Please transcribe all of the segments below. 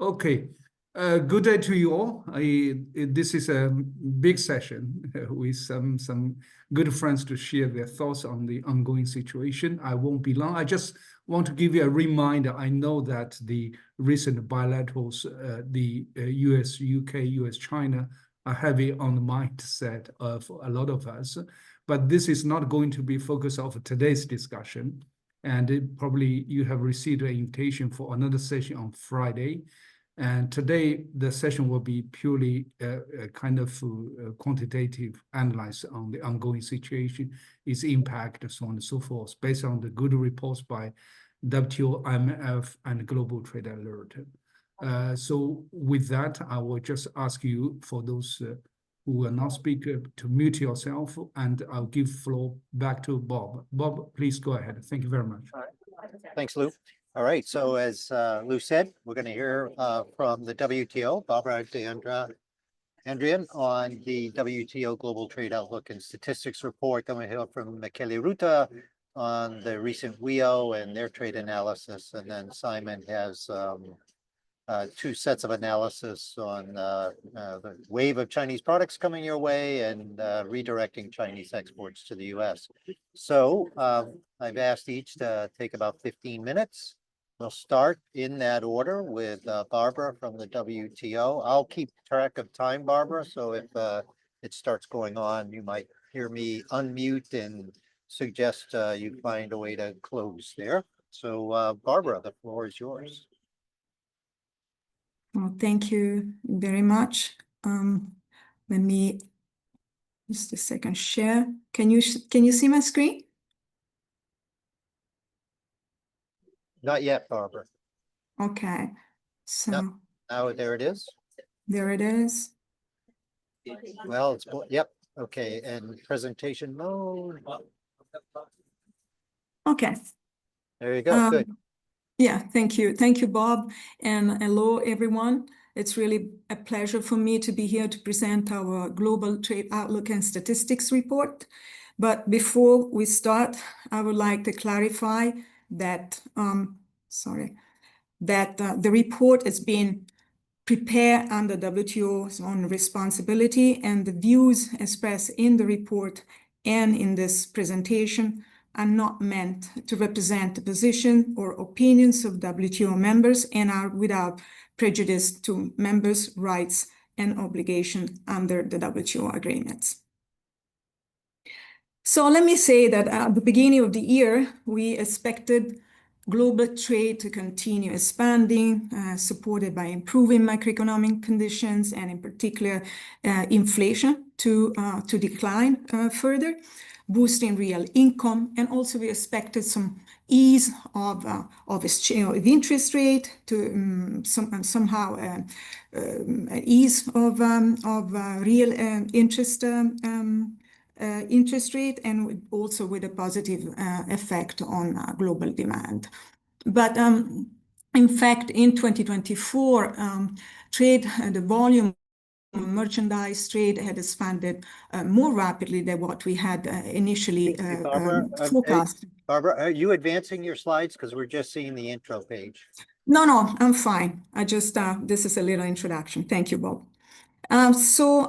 Okay, good day to you all. This is a big session with some good friends to share their thoughts on the ongoing situation. I won't be long. I just want to give you a reminder. I know that the recent bilaterals, the US, UK, US, China, are heavy on the mindset of a lot of us. But this is not going to be focus of today's discussion. And probably you have received an invitation for another session on Friday. And today, the session will be purely kind of quantitative analysis on the ongoing situation, its impact, so on and so forth, based on the good reports by WTO, IMF, and Global Trade Alert. So with that, I will just ask you, for those who will not speak, to mute yourself, and I'll give floor back to Bob. Bob, please go ahead. Thank you very much. All right. Thanks, Lou. All right, so as Lou said, we're going to hear from the WTO, Barbara D'Andrea Adrian, on the WTO Global Trade Outlook and Statistics Report. Then we'll hear from Michele Ruta on the recent WIO and their trade analysis. And then Simon has two sets of analysis on the wave of Chinese products coming your way and redirecting Chinese exports to the US. So I've asked each to take about 15 minutes. We'll start in that order with Barbara from the WTO. I'll keep track of time, Barbara, so if it starts going on, you might hear me unmute and suggest you find a way to close there. So Barbara, the floor is yours. Well, thank you very much. Let me just a second share. Can you see my screen? Not yet, Barbara. Okay, so now there it is. There it is. Well, it's yep. Okay, and presentation mode. Okay. There you go. Good. Yeah, thank you, Bob, and hello, everyone. It's really a pleasure for me to be here to present our Global Trade Outlook and Statistics Report. But before we start, I would like to clarify that, the report has been prepared under WTO's own responsibility, and the views expressed in the report and in this presentation are not meant to represent the position or opinions of WTO members and are without prejudice to members' rights and obligations under the WTO agreements. So let me say that at the beginning of the year, we expected global trade to continue expanding, supported by improving macroeconomic conditions and in particular inflation to decline further, boosting real income. And also we expected some ease of interest rate to somehow ease of real interest rate, and also with a positive effect on global demand. But in fact, in 2024, the volume of merchandise trade had expanded more rapidly than what we had initially forecast. Barbara, are you advancing your slides? Because we're just seeing the intro page. No, I'm fine. I just, this is a little introduction. Thank you, Bob. So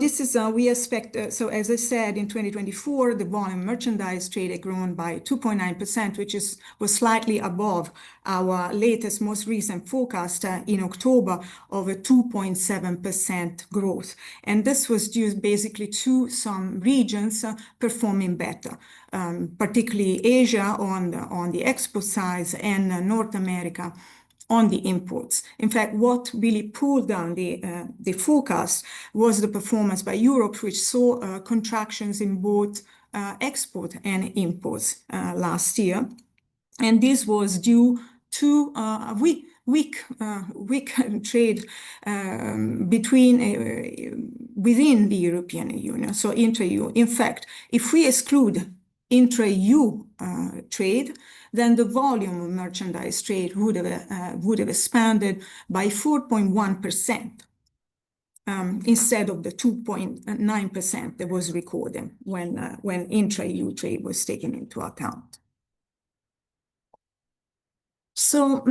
this is, we expect, so as I said, in 2024, the volume merchandise trade had grown by 2.9%, which was slightly above our latest, most recent forecast in October of a 2.7% growth. And this was due basically to some regions performing better, particularly Asia on the export side and North America on the imports. In fact, what really pulled down the forecast was the performance by Europe, which saw contractions in both export and imports last year. And this was due to weak trade within the European Union, so intra-EU. In fact, if we exclude intra-EU trade, then the volume of merchandise trade would have expanded by 4.1% instead of the 2.9% that was recorded when intra-EU trade was taken into account. So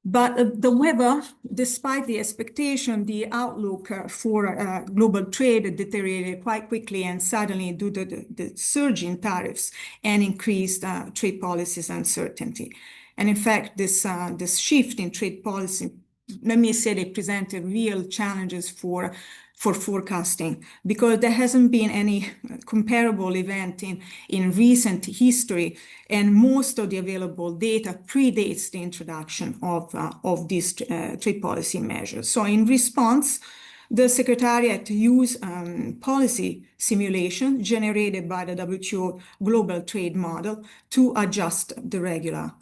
But however, despite the expectation, the outlook for global trade deteriorated quite quickly and suddenly due to the surge in tariffs and increased trade policies uncertainty. And in fact, this shift in trade policy, let me say, they presented real challenges for forecasting, because there hasn't been any comparable event in recent history, and most of the available data predates the introduction of these trade policy measures. So in response, the Secretariat used policy simulation generated by the WTO Global Trade Model to adjust the regular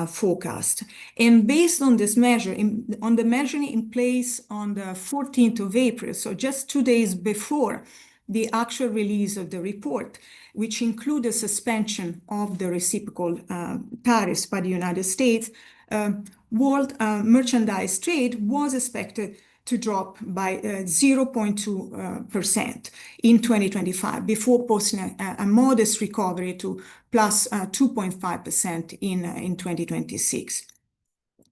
forecast. And based on this measure, on the measurement in place on the 14th of April, so just 2 days before the actual release of the report, which included suspension of the reciprocal tariffs by the United States, world merchandise trade was expected to drop by 0.2% in 2025 before posting a modest recovery to plus 2.5% in 2026.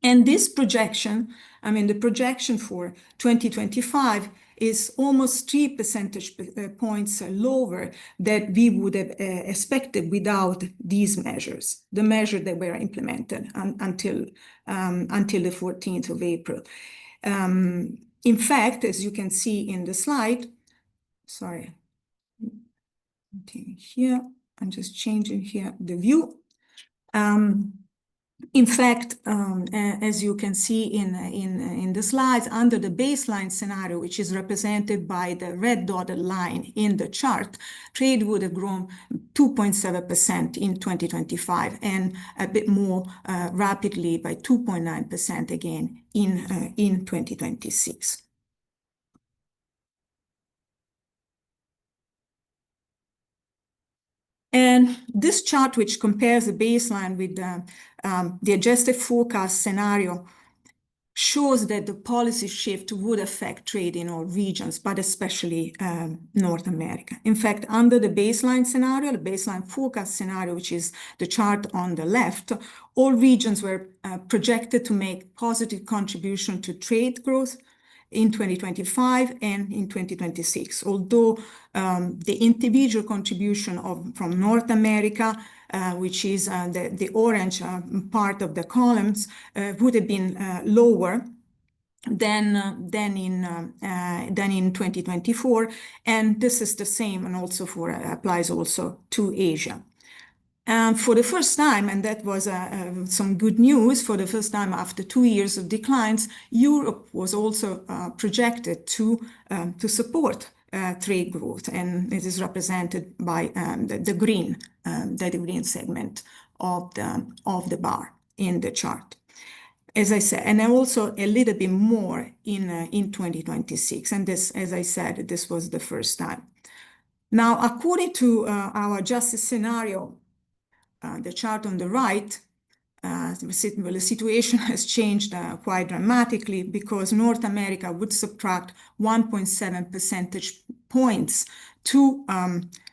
And this projection, I mean, the projection for 2025 is almost 3 percentage points lower than we would have expected without these measures, the measures that were implemented until the 14th of April. In fact, as you can see in the slide, sorry, here, I'm just changing here the view. In fact, as you can see in the slides, under the baseline scenario, which is represented by the red dotted line in the chart, trade would have grown 2.7% in 2025 and a bit more rapidly by 2.9% again in 2026. And this chart, which compares the baseline with the adjusted forecast scenario, shows that the policy shift would affect trade in all regions, but especially North America. In fact, under the baseline scenario, the baseline forecast scenario, which is the chart on the left, all regions were projected to make positive contribution to trade growth in 2025 and in 2026, although the individual contribution from North America, which is the orange part of the columns, would have been lower than in 2024, and this is the same, and also applies also to Asia. For the first time, and that was some good news, for the first time after 2 years of declines, Europe was also projected to support trade growth, and it is represented by the green segment of the bar in the chart. As I said, and also a little bit more in 2026, and this, as I said, this was the first time. Now, according to our adjusted scenario, the chart on the right, the situation has changed quite dramatically, because North America would subtract 1.7 percentage points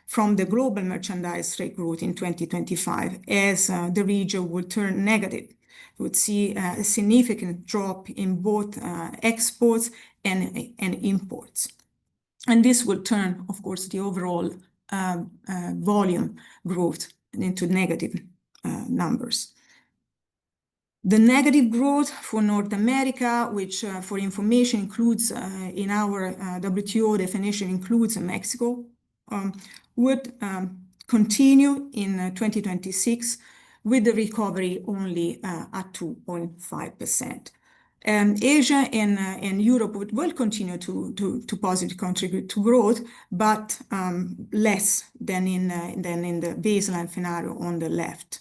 from the global merchandise trade growth in 2025, as the region would turn negative. We would see a significant drop in both exports and imports. And this will turn, of course, the overall volume growth into negative numbers. The negative growth for North America, which for information includes, in our WTO definition, includes Mexico, would continue in 2026 with the recovery only at 2.5%. Asia and Europe will continue to positively contribute to growth, but less than in the baseline scenario on the left.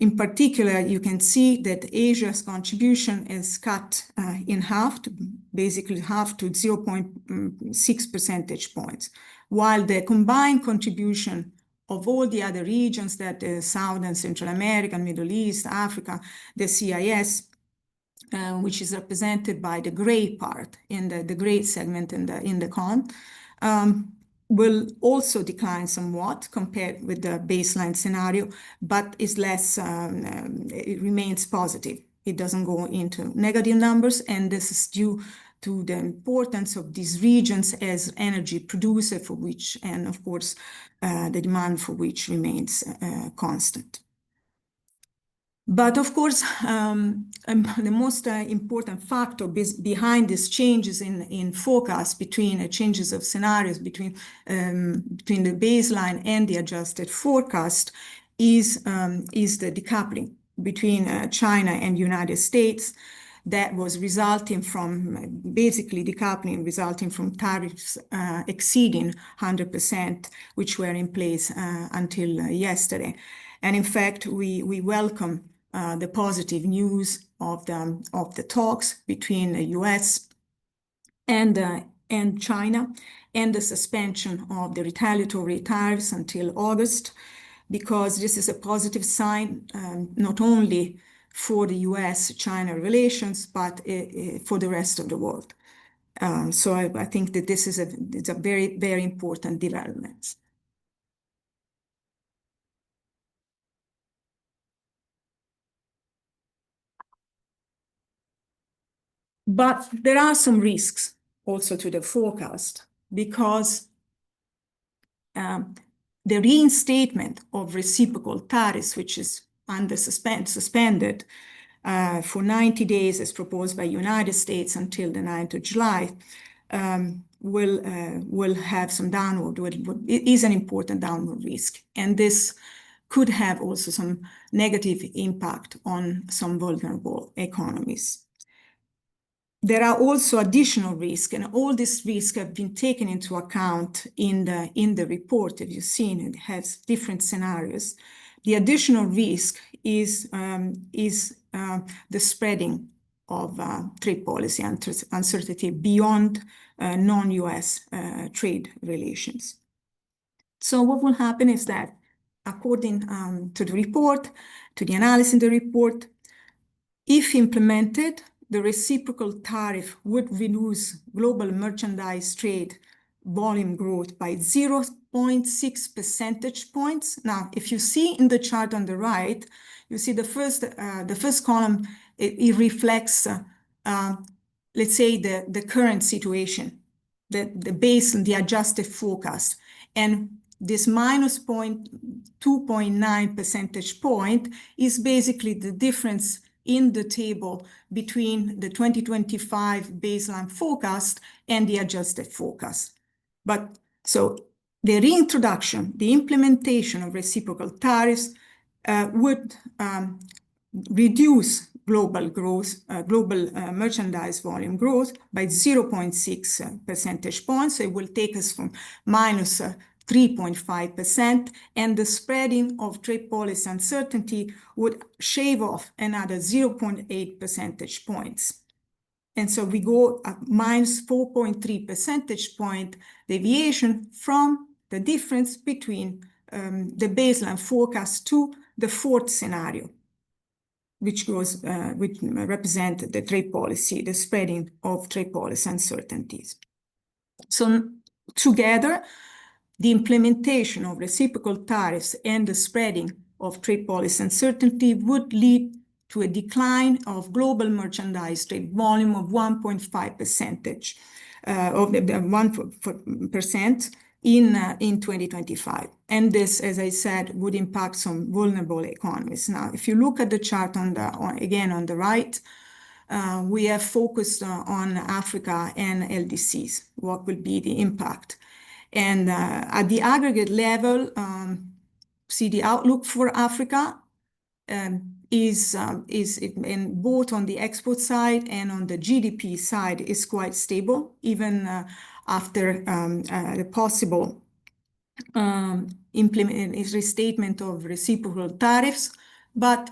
In particular, you can see that Asia's contribution is cut in half, basically half to 0.6 percentage points, while the combined contribution of all the other regions, that is South and Central America, Middle East, Africa, the CIS, which is represented by the gray part in the gray segment in the column, will also decline somewhat compared with the baseline scenario, but is less, it remains positive It doesn't go into negative numbers, and this is due to the importance of these regions as energy producer for which, and of course, the demand for which remains constant. But of course, the most important factor behind these changes in forecast between changes of scenarios between the baseline and the adjusted forecast is the decoupling between China and United States that was resulting from basically decoupling resulting from tariffs exceeding 100%, which were in place until yesterday. And in fact, we welcome the positive news of the talks between the US and China, and the suspension of the retaliatory tariffs until August, because this is a positive sign not only for the US-China relations, but for the rest of the world. So I think that it's a very, very important development. But there are some risks also to the forecast, because the reinstatement of reciprocal tariffs, which is under suspended for 90 days as proposed by United States until the 9th of July, will have some it is an important downward risk. And this could have also some negative impact on some vulnerable economies. There are also additional risks, and all these risks have been taken into account in the report. As you've seen, it has different scenarios. The additional risk is the spreading of trade policy uncertainty beyond non-US trade relations. So what will happen is that, according to the report, to the analysis in the report, if implemented, the reciprocal tariff would reduce global merchandise trade volume growth by 0.6 percentage points. Now, if you see in the chart on the right, you see the first column, it reflects, let's say, the current situation, the base and the adjusted forecast. And this minus 2.9 percentage point is basically the difference in the table between the 2025 baseline forecast and the adjusted forecast. But so the reintroduction, the implementation of reciprocal tariffs would reduce global growth, global merchandise volume growth by 0.6 percentage points. So it will take us from minus 3.5%, and the spreading of trade policy uncertainty would shave off another 0.8 percentage points. And so we go at minus 4.3 percentage point deviation from the difference between the baseline forecast to the fourth scenario, which represent the trade policy, the spreading of trade policy uncertainties. So together, the implementation of reciprocal tariffs and the spreading of trade policy uncertainty would lead to a decline of global merchandise trade volume of 1.5% of the 1% in 2025. And this, as I said, would impact some vulnerable economies. Now, if you look at the chart again on the right, we have focused on Africa and LDCs. What will be the impact? And at the aggregate level, see the outlook for Africa is in both on the export side and on the GDP side is quite stable, even after the possible restatement of reciprocal tariffs. But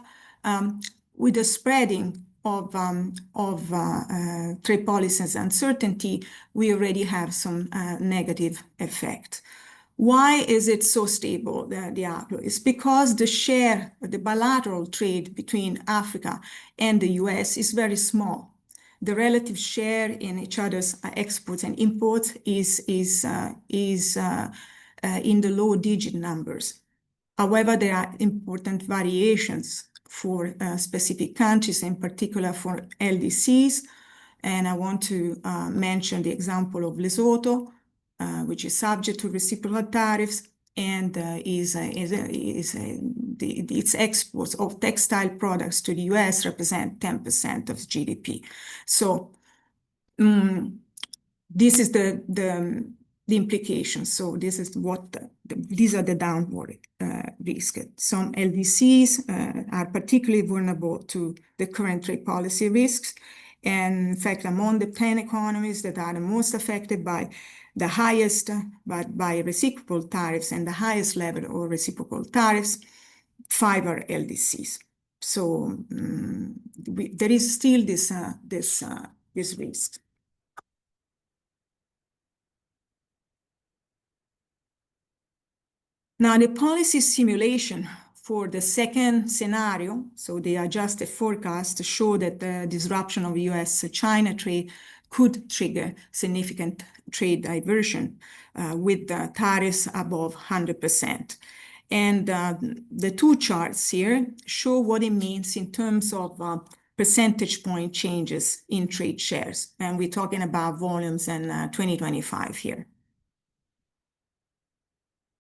with the spreading of trade policies uncertainty, we already have some negative effect. Why is it so stable, the outlook? It's because the share of the bilateral trade between Africa and the US is very small. The relative share in each other's exports and imports is in the low digit numbers. However, there are important variations for specific countries, in particular for LDCs. And I want to mention the example of Lesotho, which is subject to reciprocal tariffs and its exports of textile products to the US represent 10% of GDP. So this is the implications. So this is what these are the downward risks. Some LDCs are particularly vulnerable to the current trade policy risks. And in fact, among the 10 economies that are the most affected by the highest, by reciprocal tariffs and the highest level of reciprocal tariffs, 5 are LDCs. So there is still this risk. Now, the policy simulation for the second scenario, so the adjusted forecast, show that the disruption of US-China trade could trigger significant trade diversion with the tariffs above 100%. And the two charts here show what it means in terms of percentage point changes in trade shares. And we're talking about volumes in 2025 here.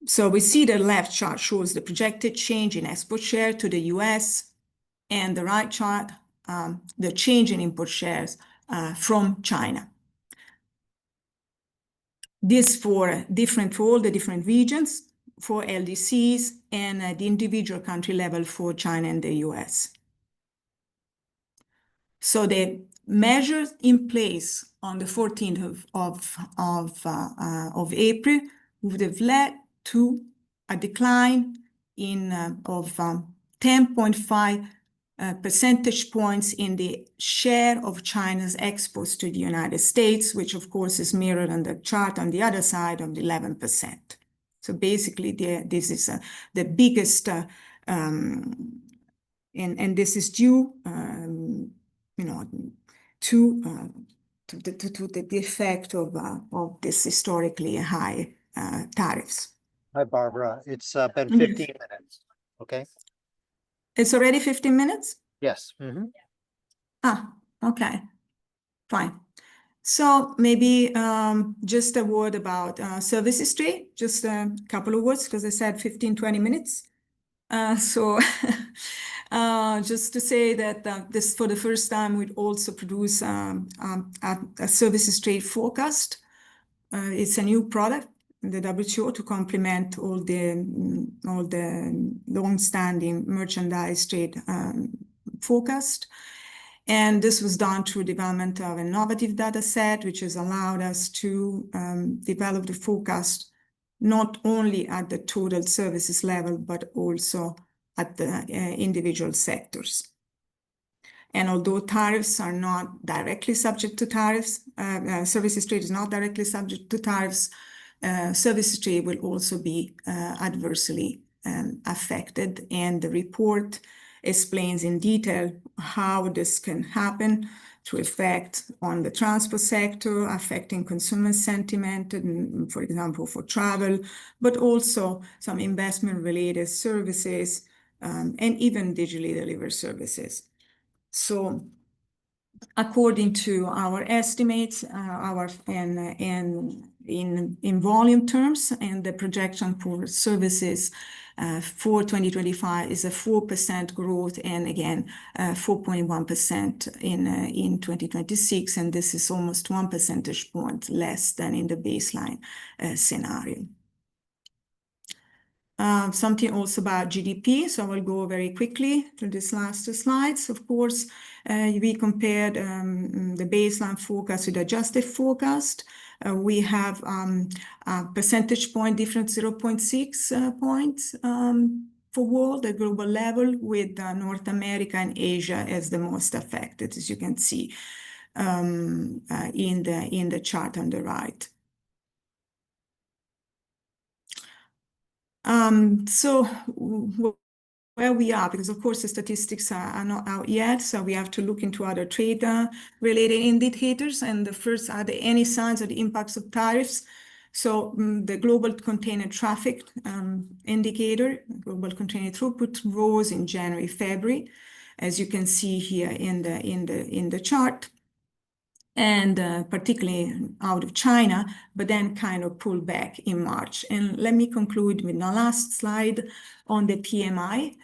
So we see the left chart shows the projected change in export share to the US, and the right chart, the change in import shares from China. This for all the different regions, for LDCs, and the individual country level for China and the US. So the measures in place on the 14th of April would have led to a decline of 10.5 percentage points in the share of China's exports to the United States, which of course is mirrored on the chart on the other side of the 11%. So basically, this is the biggest, and this is due, to the effect of this historically high tariffs. Hi, Barbara. It's been 15 minutes. Okay. It's already 15 minutes? Yes. Mm-hmm. Ah, okay. Fine. So maybe just a word about services trade, just a couple of words, because I said 15, 20 minutes. So just to say that this, for the first time, we'd also produce a services trade forecast. It's a new product in the WTO to complement all the long-standing merchandise trade forecast. And this was done through development of an innovative data set, which has allowed us to develop the forecast not only at the total services level, but also at the individual sectors. And although tariffs are not directly subject to tariffs, services trade is not directly subject to tariffs, services trade will also be adversely affected. And the report explains in detail how this can happen through effect on the transport sector, affecting consumer sentiment, for example, for travel, but also some investment-related services and even digitally delivered services. So according to our estimates, in volume terms, and the projection for services for 2025 is a 4% growth, and again 4.1% in 2026, and this is almost 1 percentage point less than in the baseline scenario. Something also about GDP, so I will go very quickly through these last 2 slides. Of course, we compared the baseline forecast with the adjusted forecast. We have a percentage point difference, 0.6 points for world at global level, with North America and Asia as the most affected, as you can see in the chart on the right. So where we are, because of course the statistics are not out yet, so we have to look into other trade related indicators. And the first, are there any signs of the impacts of tariffs? So the global container traffic indicator, global container throughput, rose in January, February, as you can see here in the chart, and particularly out of China, but then kind of pulled back in March. And let me conclude with the last slide on the PMI.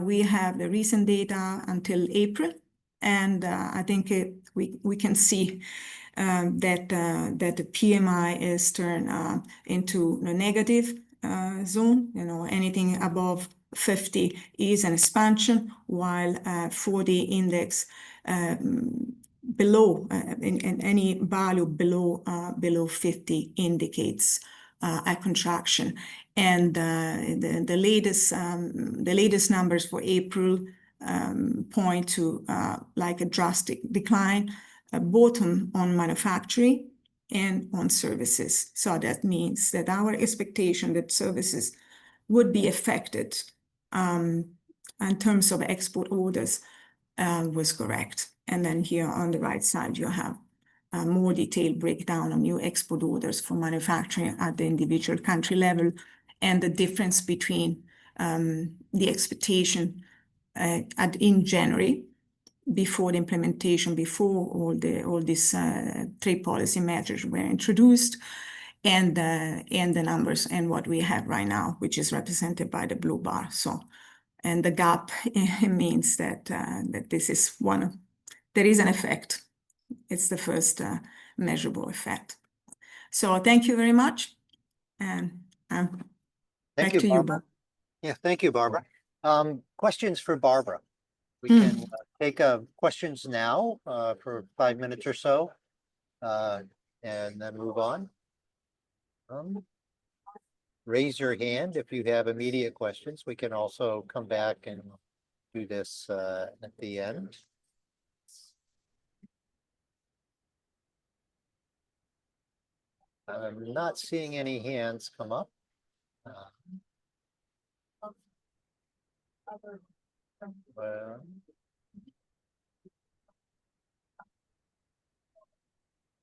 We have the recent data until April, and I think we can see that the PMI is turned into a negative zone. Anything above 50 is an expansion, while for the index below in any value below 50 indicates a contraction. And the latest numbers for April point to like a drastic decline, a bottom on manufacturing and on services. So that means that our expectation that services would be affected in terms of export orders was correct. And then here on the right side, you have a more detailed breakdown of new export orders for manufacturing at the individual country level, and the difference between the expectation in January, before the implementation, before all these trade policy measures were introduced, and the numbers and what we have right now, which is represented by the blue bar. So, and the gap means that this is there is an effect. It's the first measurable effect. So thank you very much, and back to you, Bob. Yeah, thank you, Barbara. Questions for Barbara? We can take questions now for 5 minutes or so, and then move on. Raise your hand if you have immediate questions. We can also come back and do this at the end. I'm not seeing any hands come up.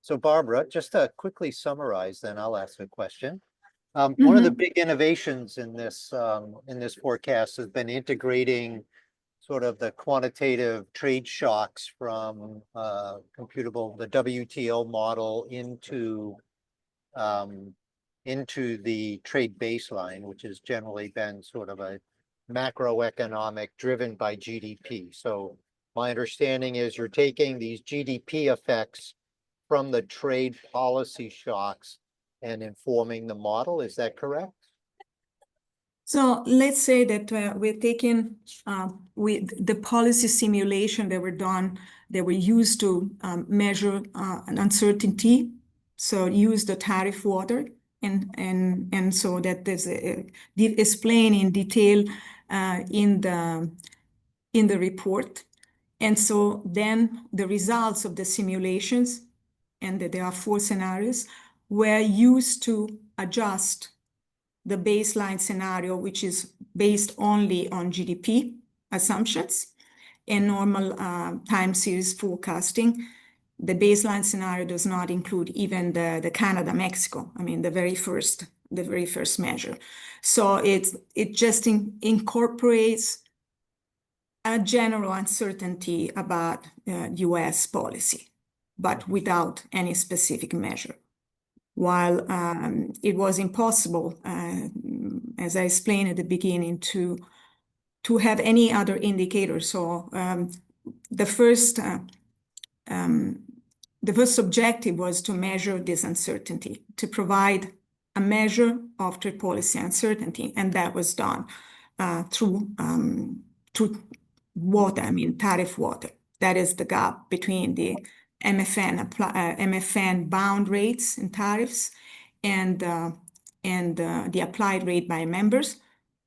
So Barbara, just to quickly summarize, then I'll ask a question. One of the big innovations in this forecast has been integrating sort of the quantitative trade shocks from the WTO model into the trade baseline, which has generally been sort of a macroeconomic driven by GDP. So my understanding is you're taking these GDP effects from the trade policy shocks and informing the model. Is that correct? So let's say that we're taking the policy simulation that were done, they were used to measure an uncertainty. So use the tariff water, and so that there's explained in detail in the report. And so then the results of the simulations, and that there are 4 scenarios, were used to adjust the baseline scenario, which is based only on GDP assumptions and normal time series forecasting. The baseline scenario does not include even the Canada, Mexico. I mean, the very first measure. So it just incorporates a general uncertainty about U.S. policy, but without any specific measure. While it was impossible, as I explained at the beginning, to have any other indicator. So the first objective was to measure this uncertainty, to provide a measure of trade policy uncertainty, and that was done through water, I mean tariff water. That is the gap between the MFN bound rates and tariffs and the applied rate by members.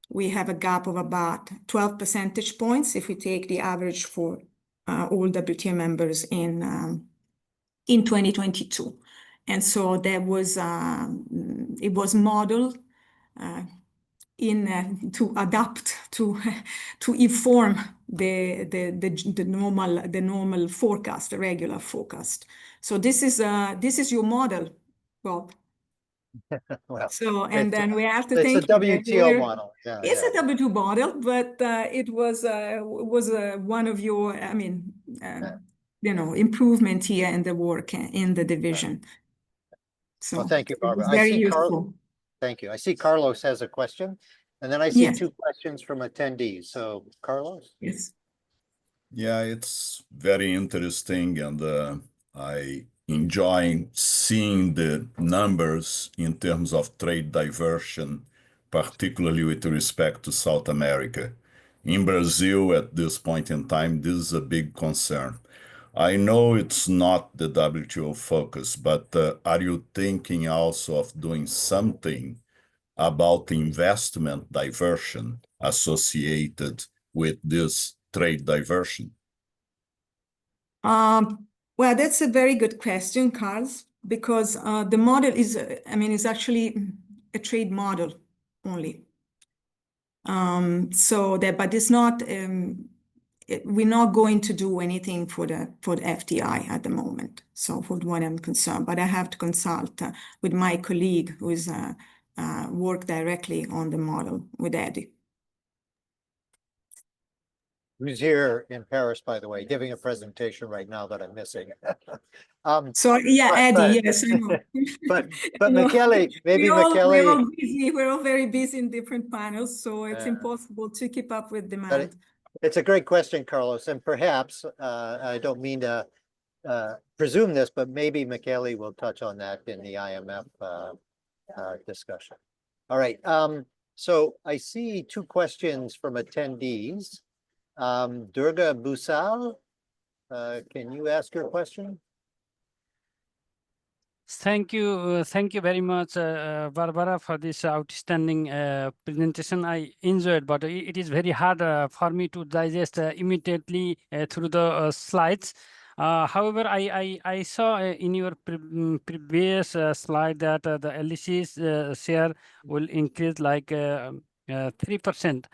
We have a gap of about 12 percentage points if we take the average for all WTO members in 2022. And so there was it was modeled to adapt to inform the normal forecast, the regular forecast. So this is your model, Bob. Well, So, and it's- then we have to it's a thank you that you WTO were- model. Yeah, It's yeah. a W2 model, but it was one of your, improvement here in the work in the division. So Well, thank you, it was Barbara. I very see useful. Thank you. I see Carlos has a question, and then I see Yes. two questions from attendees. So Carlos? Yes. Yeah, it's very interesting, and I enjoy seeing the numbers in terms of trade diversion, particularly with respect to South America. In Brazil, at this point in time, this is a big concern. I know it's not the WTO focus, but are you thinking also of doing something about investment diversion associated with this trade diversion? Well, that's a very good question, Carlos, because the model is, is actually a trade model only. But it's not, we're not going to do anything for the FDI at the moment. So for what I'm concerned, but I have to consult with my colleague who is work directly on the model with Eddie. Who's here in Paris, by the way, giving a presentation right now that I'm missing. So yeah, Eddie, yes, I know. But I know. Michele, maybe We're Michele. all busy. We're all very busy in different panels, so it's Yeah. impossible to keep up with But demand. it's a great question, Carlos, and perhaps, I don't mean to presume this, but maybe Michele will touch on that in the IMF discussion. All right, so I see two questions from attendees. Durga Busal, can you ask your question? Thank you very much, Barbara, for this outstanding presentation. I enjoyed, but it is very hard for me to digest immediately through the slides. However, I saw in your previous slide that the LDC's share will increase like 3%.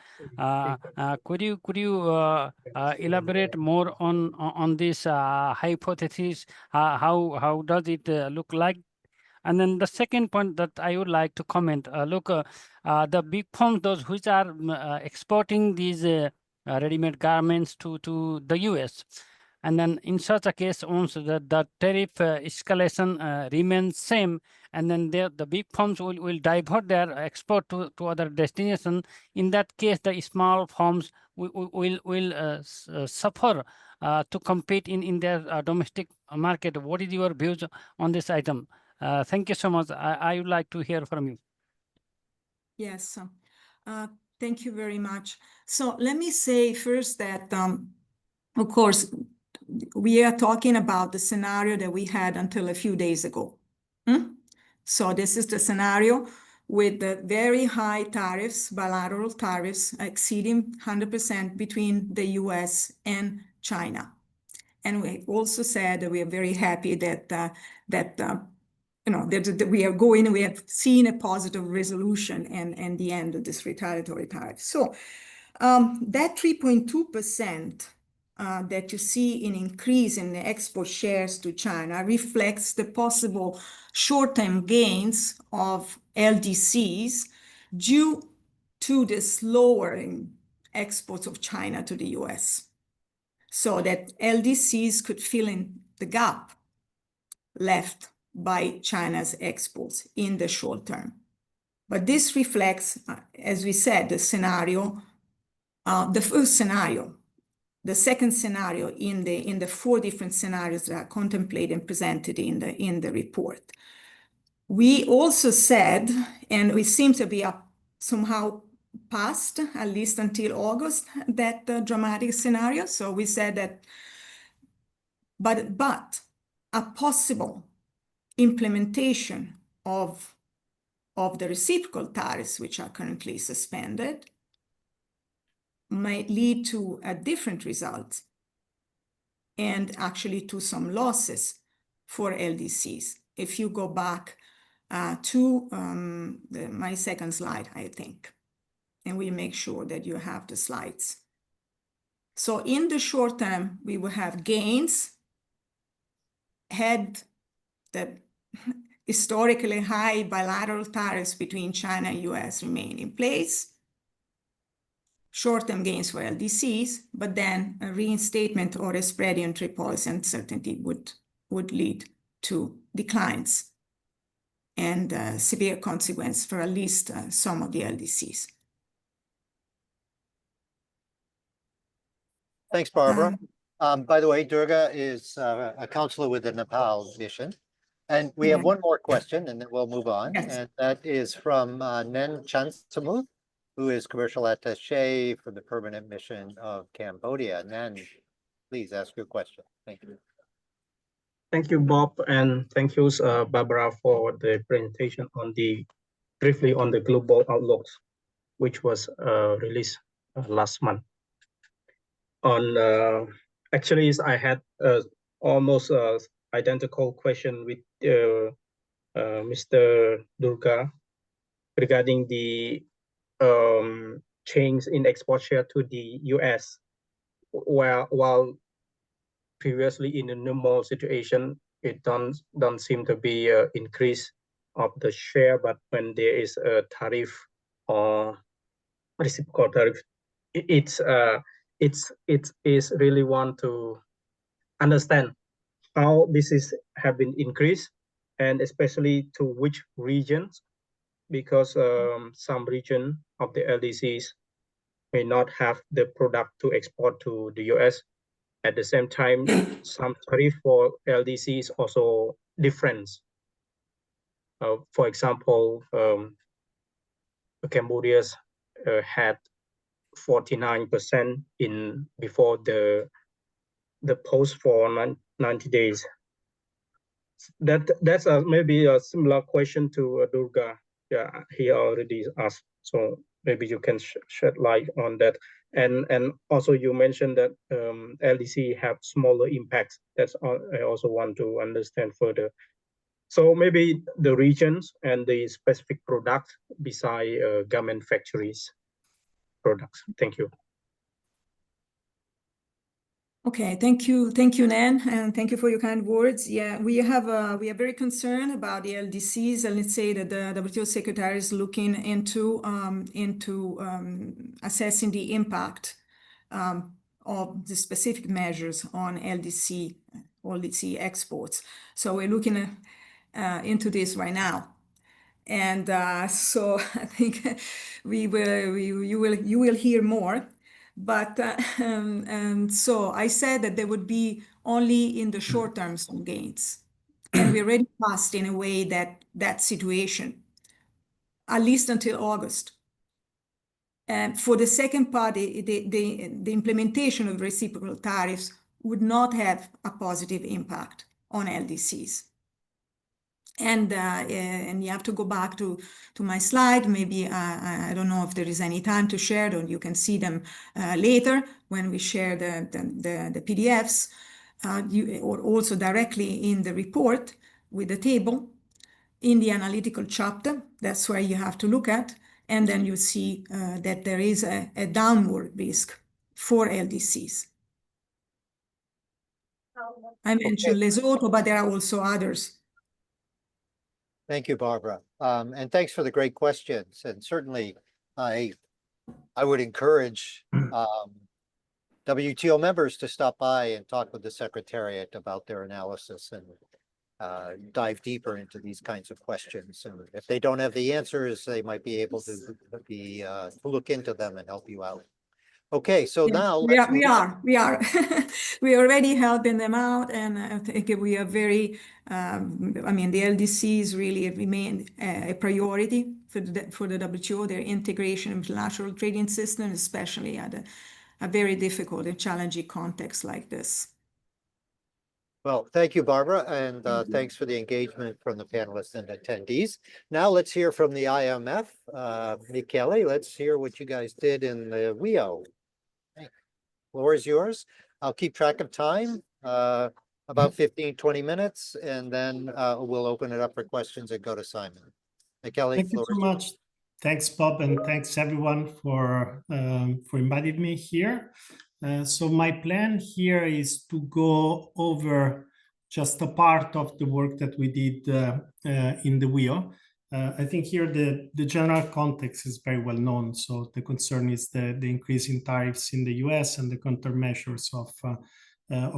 Could you elaborate more on this hypothesis? How does it look like? And then the second point that I would like to comment, the big firms, those which are exporting these ready-made garments to the US. And then in such a case, once the tariff escalation remains same, and then the big firms will divert their export to other destinations. In that case, the small firms will suffer to compete in their domestic market. What is your views on this item? Thank you so much. I would like to hear from you. Yes, thank you very much. So let me say first that, of course, we are talking about the scenario that we had until a few days ago. So this is the scenario with the very high tariffs, bilateral tariffs exceeding 100% between the US and China. And we also said that we are very happy that we have seen a positive resolution and the end of this retaliatory tariff. So that 3.2% that you see in increase in the export shares to China reflects the possible short-term gains of LDCs due to the lowering exports of China to the US. So that LDCs could fill in the gap left by China's exports in the short term. But this reflects, as we said, the scenario, the first scenario, the second scenario in the four different scenarios that are contemplated and presented in the report. We also said, and we seem to be somehow past, at least until August, that dramatic scenario. So we said that, but a possible implementation of the reciprocal tariffs, which are currently suspended, might lead to a different result and actually to some losses for LDCs. If you go back to my second slide, I think, and we make sure that you have the slides. So in the short term, we will have gains. historically high bilateral tariffs between China and US remain in place. Short-term gains for LDCs, but then a reinstatement or a spread in trade policy uncertainty would lead to declines and severe consequence for at least some of the LDCs. Thanks, Barbara. By the way, Durga is a counselor with the Nepal mission. And we have one more question and then we'll move on. Yes. And that is from Nen Chansamuth, who is commercial attaché for the permanent mission of Cambodia. Nen, please ask your question. Thank you. Thank you, Bob, and thank you, Barbara, for the presentation on briefly on the global outlooks, which was released last month. Actually, I had almost identical question with Mr. Durga regarding the change in export share to the US. While previously in a normal situation, it don't seem to be an increase of the share, but when there is a tariff or reciprocal tariff, it is really want to understand how this have been increased, and especially to which regions, because some region of the LDCs may not have the product to export to the US. At the same time, some tariff for LDCs also different. For example, Cambodia had 49% before the post for 90 days. That's maybe a similar question to Durga. Yeah, he already asked, so maybe you can shed light on that. And also you mentioned that LDC have smaller impacts. That's I also want to understand further. So maybe the regions and the specific products beside garment factories products. Thank you. Okay, thank you, Nan, and thank you for your kind words. Yeah, we are very concerned about the LDCs, and let's say that the WTO Secretary is looking into assessing the impact of the specific measures on LDC exports. So we're looking into this right now, and so I think you will hear more. But so I said that there would be only in the short term some gains. And we already passed in a way that situation, at least until August. And for the second part, the implementation of reciprocal tariffs would not have a positive impact on LDCs. And you have to go back to my slide. Maybe I don't know if there is any time to share them. You can see them later when we share the PDFs, or also directly in the report with the table in the analytical chapter. That's where you have to look at. And then you see that there is a downward risk for LDCs. I mentioned Lesotho, but there are also others. Thank you, Barbara. And thanks for the great questions. And certainly I would encourage WTO members to stop by and talk with the Secretariat about their analysis and dive deeper into these kinds of questions. And if they don't have the answers, they might be able to look into them and help you out. Okay, so now we are we are already helping them out, and I think we are very I mean, the LDCs really remain a priority for the WTO, their integration in multilateral trading system, especially at a very difficult and challenging context like this. Well, thank you, Barbara, and thanks for the engagement from the panelists and attendees. Now let's hear from the IMF. Michele, let's hear what you guys did in the WIO. Floor is yours. I'll keep track of time, about 15-20 minutes, and then we'll open it up for questions and go to Simon. Michele, thank you so much. Thanks, Bob, and thanks everyone for inviting me here. So my plan here is to go over just a part of the work that we did in the WIO. I think here the general context is very well known. So the concern is the increase in tariffs in the US and the countermeasures of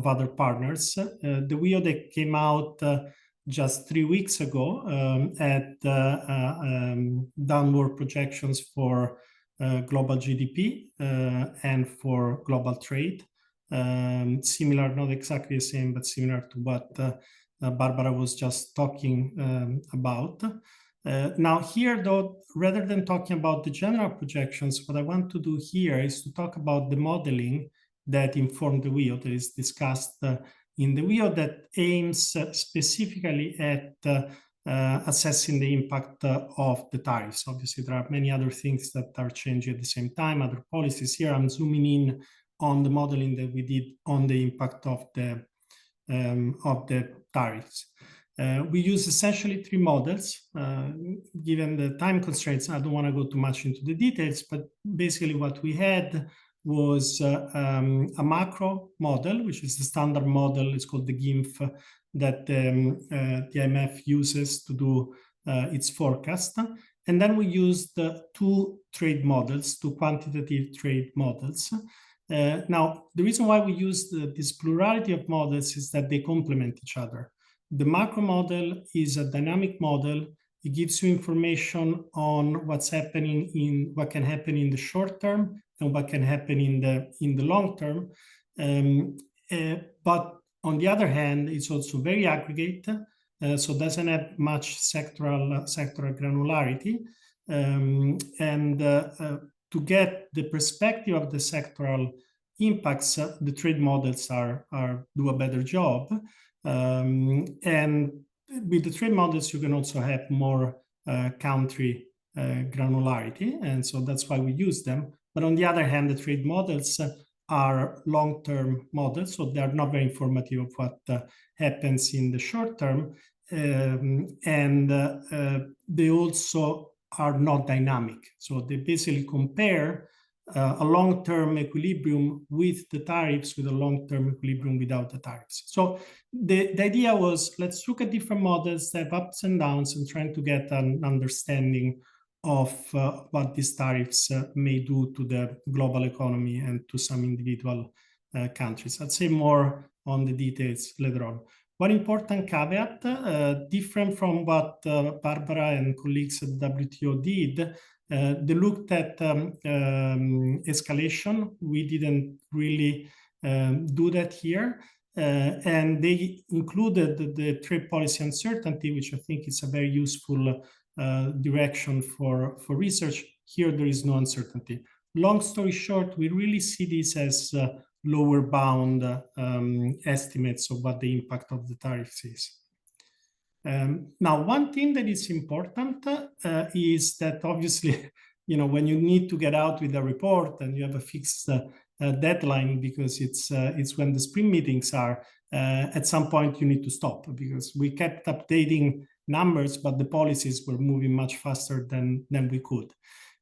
other partners. The WIO that came out just 3 weeks ago had downward projections for global GDP and for global trade. Similar, not exactly the same, but similar to what Barbara was just talking about. Now here, though, rather than talking about the general projections, what I want to do here is to talk about the modeling that informed the WIO, that is discussed in the WIO, that aims specifically at assessing the impact of the tariffs. Obviously, there are many other things that are changing at the same time, other policies. Here I'm zooming in on the modeling that we did on the impact of the tariffs. We use essentially 3 models. Given the time constraints, I don't want to go too much into the details, but basically what we had was a macro model, which is the standard model. It's called the GIMF, that the IMF uses to do its forecast. And then we used 2 trade models, 2 quantitative trade models. Now, the reason why we use this plurality of models is that they complement each other. The macro model is a dynamic model. It gives you information on what's happening what can happen in the short term and what can happen in the long term. But on the other hand, it's also very aggregate, so doesn't have much sectoral granularity. To get the perspective of the sectoral impacts, the trade models do a better job. And with the trade models, you can also have more country granularity, and so that's why we use them. But on the other hand, the trade models are long-term models, so they are not very informative of what happens in the short term, and they also are not dynamic. So they basically compare a long-term equilibrium with the tariffs with a long-term equilibrium without the tariffs. So the idea was, let's look at different models that have ups and downs and trying to get an understanding of what these tariffs may do to the global economy and to some individual countries. I'd say more on the details later on. One important caveat, different from what Barbara and colleagues at WTO did, they looked at escalation. We didn't really do that here. And they included the trade policy uncertainty, which I think is a very useful direction for research. Here, there is no uncertainty. Long story short, we really see this as lower bound estimates of what the impact of the tariffs is. Now, one thing that is important is that obviously, when you need to get out with a report and you have a fixed deadline because it's when the spring meetings are, at some point you need to stop, because we kept updating numbers, but the policies were moving much faster than we could.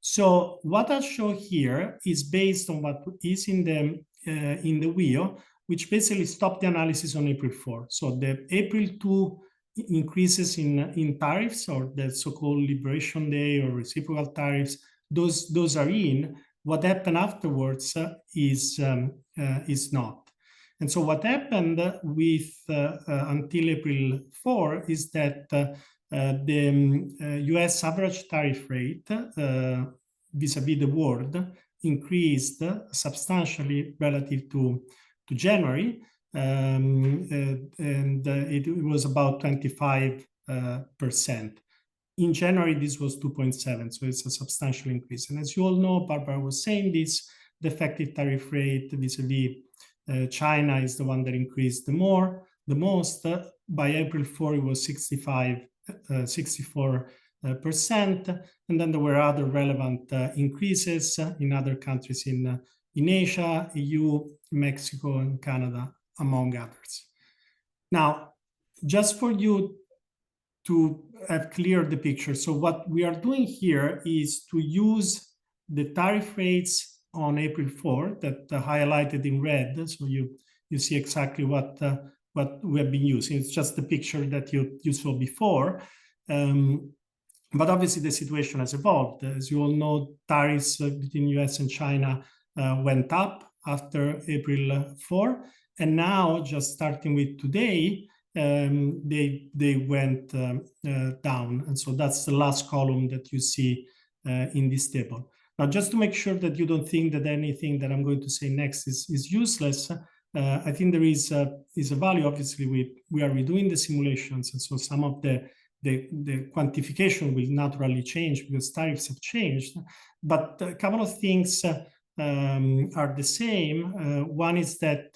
So what I'll show here is based on what is in the WIO, which basically stopped the analysis on April 4. So the April 2 increases in tariffs, or the so-called Liberation Day or reciprocal tariffs, those are in. What happened afterwards is not. And so what happened with until April 4 is that the US average tariff rate vis-a-vis the world increased substantially relative to January, and it was about 25%. In January, this was 2.7, so it's a substantial increase. And as you all know, Barbara was saying this, the effective tariff rate vis-a-vis China is the one that increased the most. By April 4, it was 64%, and then there were other relevant increases in other countries in Asia, EU, Mexico, and Canada, among others. Now, just for you to have clear the picture, so what we are doing here is to use the tariff rates on April 4 that highlighted in red, so you see exactly what what we have been using. It's just the picture that you saw before. But obviously the situation has evolved. As you all know, tariffs between US and China went up after April 4. And now, just starting with today, they went down. And so that's the last column that you see in this table. Now, just to make sure that you don't think that anything that I'm going to say next is useless, I think there is a value. Obviously, we are redoing the simulations, and so some of the quantification will naturally change because tariffs have changed. But a couple of things are the same. One is that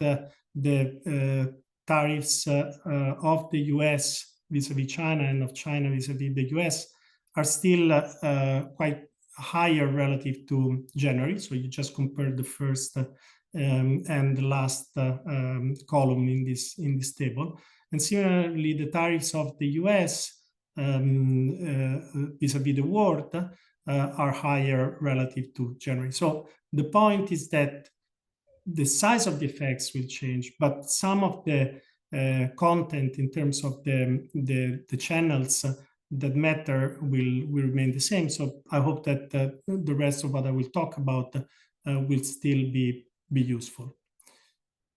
the tariffs of the US vis-a-vis China and of China vis-a-vis the US are still quite higher relative to January. So you just compare the first and the last column in this table. And similarly, the tariffs of the US vis-a-vis the world are higher relative to January. So the point is that the size of the effects will change, but some of the content in terms of the channels that matter will remain the same. So I hope that the rest of what I will talk about will still be useful.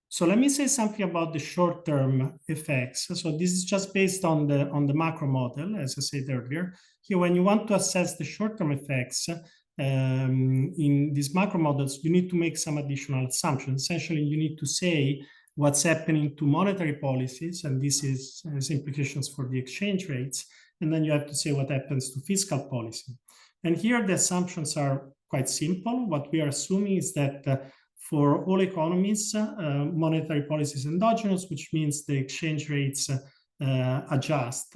So let me say something about the short-term effects. So this is just based on the macro model, as I said earlier. Here, when you want to assess the short-term effects in these macro models, you need to make some additional assumptions. Essentially, you need to say what's happening to monetary policies, and this has implications for the exchange rates. And then you have to say what happens to fiscal policy. And here, the assumptions are quite simple. What we are assuming is that for all economies, monetary policy is endogenous, which means the exchange rates adjust,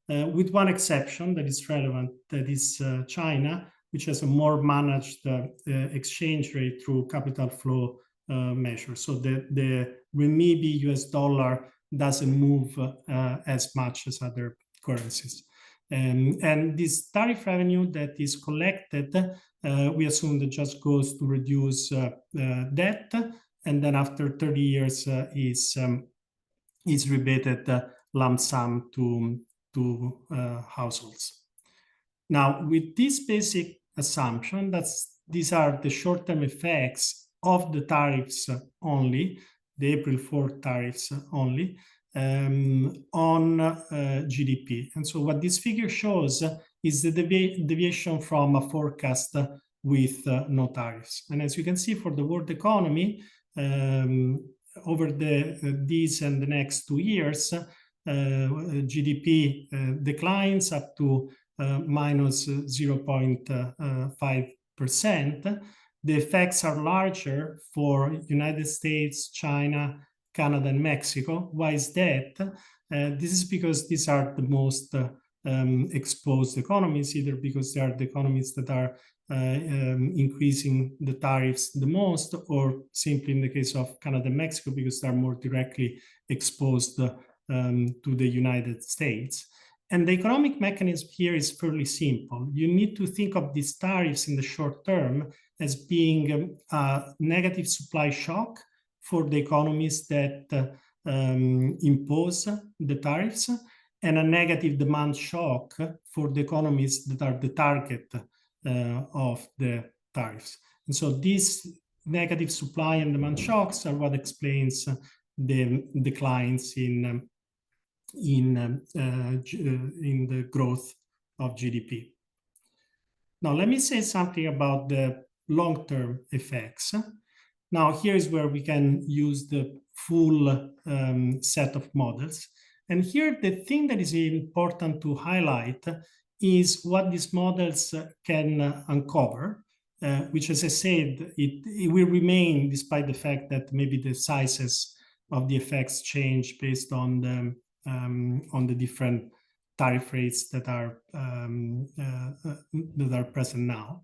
with one exception that is relevant, that is China, which has a more managed exchange rate through capital flow measures. So the renminbi US dollar doesn't move as much as other currencies. And this tariff revenue that is collected, we assume that just goes to reduce debt, and then after 30 years is rebated lump sum to households. Now, with this basic assumption, these are the short-term effects of the tariffs only, the April 4th tariffs only, on GDP. And so what this figure shows is the deviation from a forecast with no tariffs. And as you can see, for the world economy, over these and the next 2 years, GDP declines up to minus 0.5%. The effects are larger for United States, China, Canada, and Mexico. Why is that? This is because these are the most exposed economies, either because they are the economies that are increasing the tariffs the most, or simply in the case of Canada and Mexico, because they are more directly exposed to the United States. And the economic mechanism here is fairly simple. You need to think of these tariffs in the short term as being a negative supply shock for the economies that impose the tariffs, and a negative demand shock for the economies that are the target of the tariffs. And so these negative supply and demand shocks are what explains the declines in the growth of GDP. Now, let me say something about the long-term effects. Now, here is where we can use the full set of models. And here, the thing that is important to highlight is what these models can uncover, which, as I said, it will remain despite the fact that maybe the sizes of the effects change based on the different tariff rates that are present now.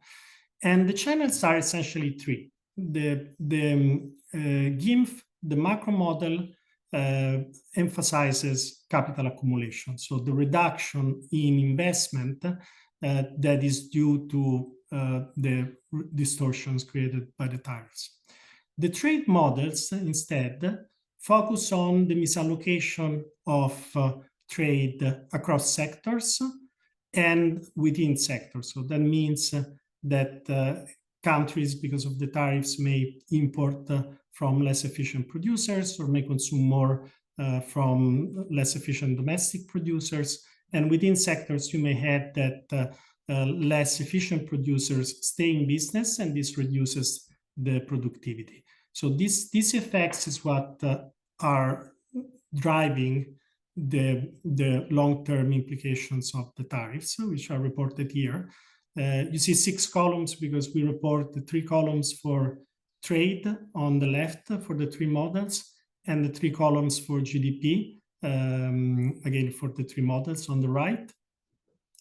And the channels are essentially three. The GIMF, the macro model, emphasizes capital accumulation. So the reduction in investment that is due to the distortions created by the tariffs. The trade models instead focus on the misallocation of trade across sectors and within sectors. So that means that countries, because of the tariffs, may import from less efficient producers or may consume more from less efficient domestic producers. And within sectors, you may have that less efficient producers stay in business, and this reduces the productivity. So these effects is what are driving the long-term implications of the tariffs, which are reported here. You see 6 columns because we report the 3 columns for trade on the left for the 3 models, and the 3 columns for GDP, again for the 3 models on the right.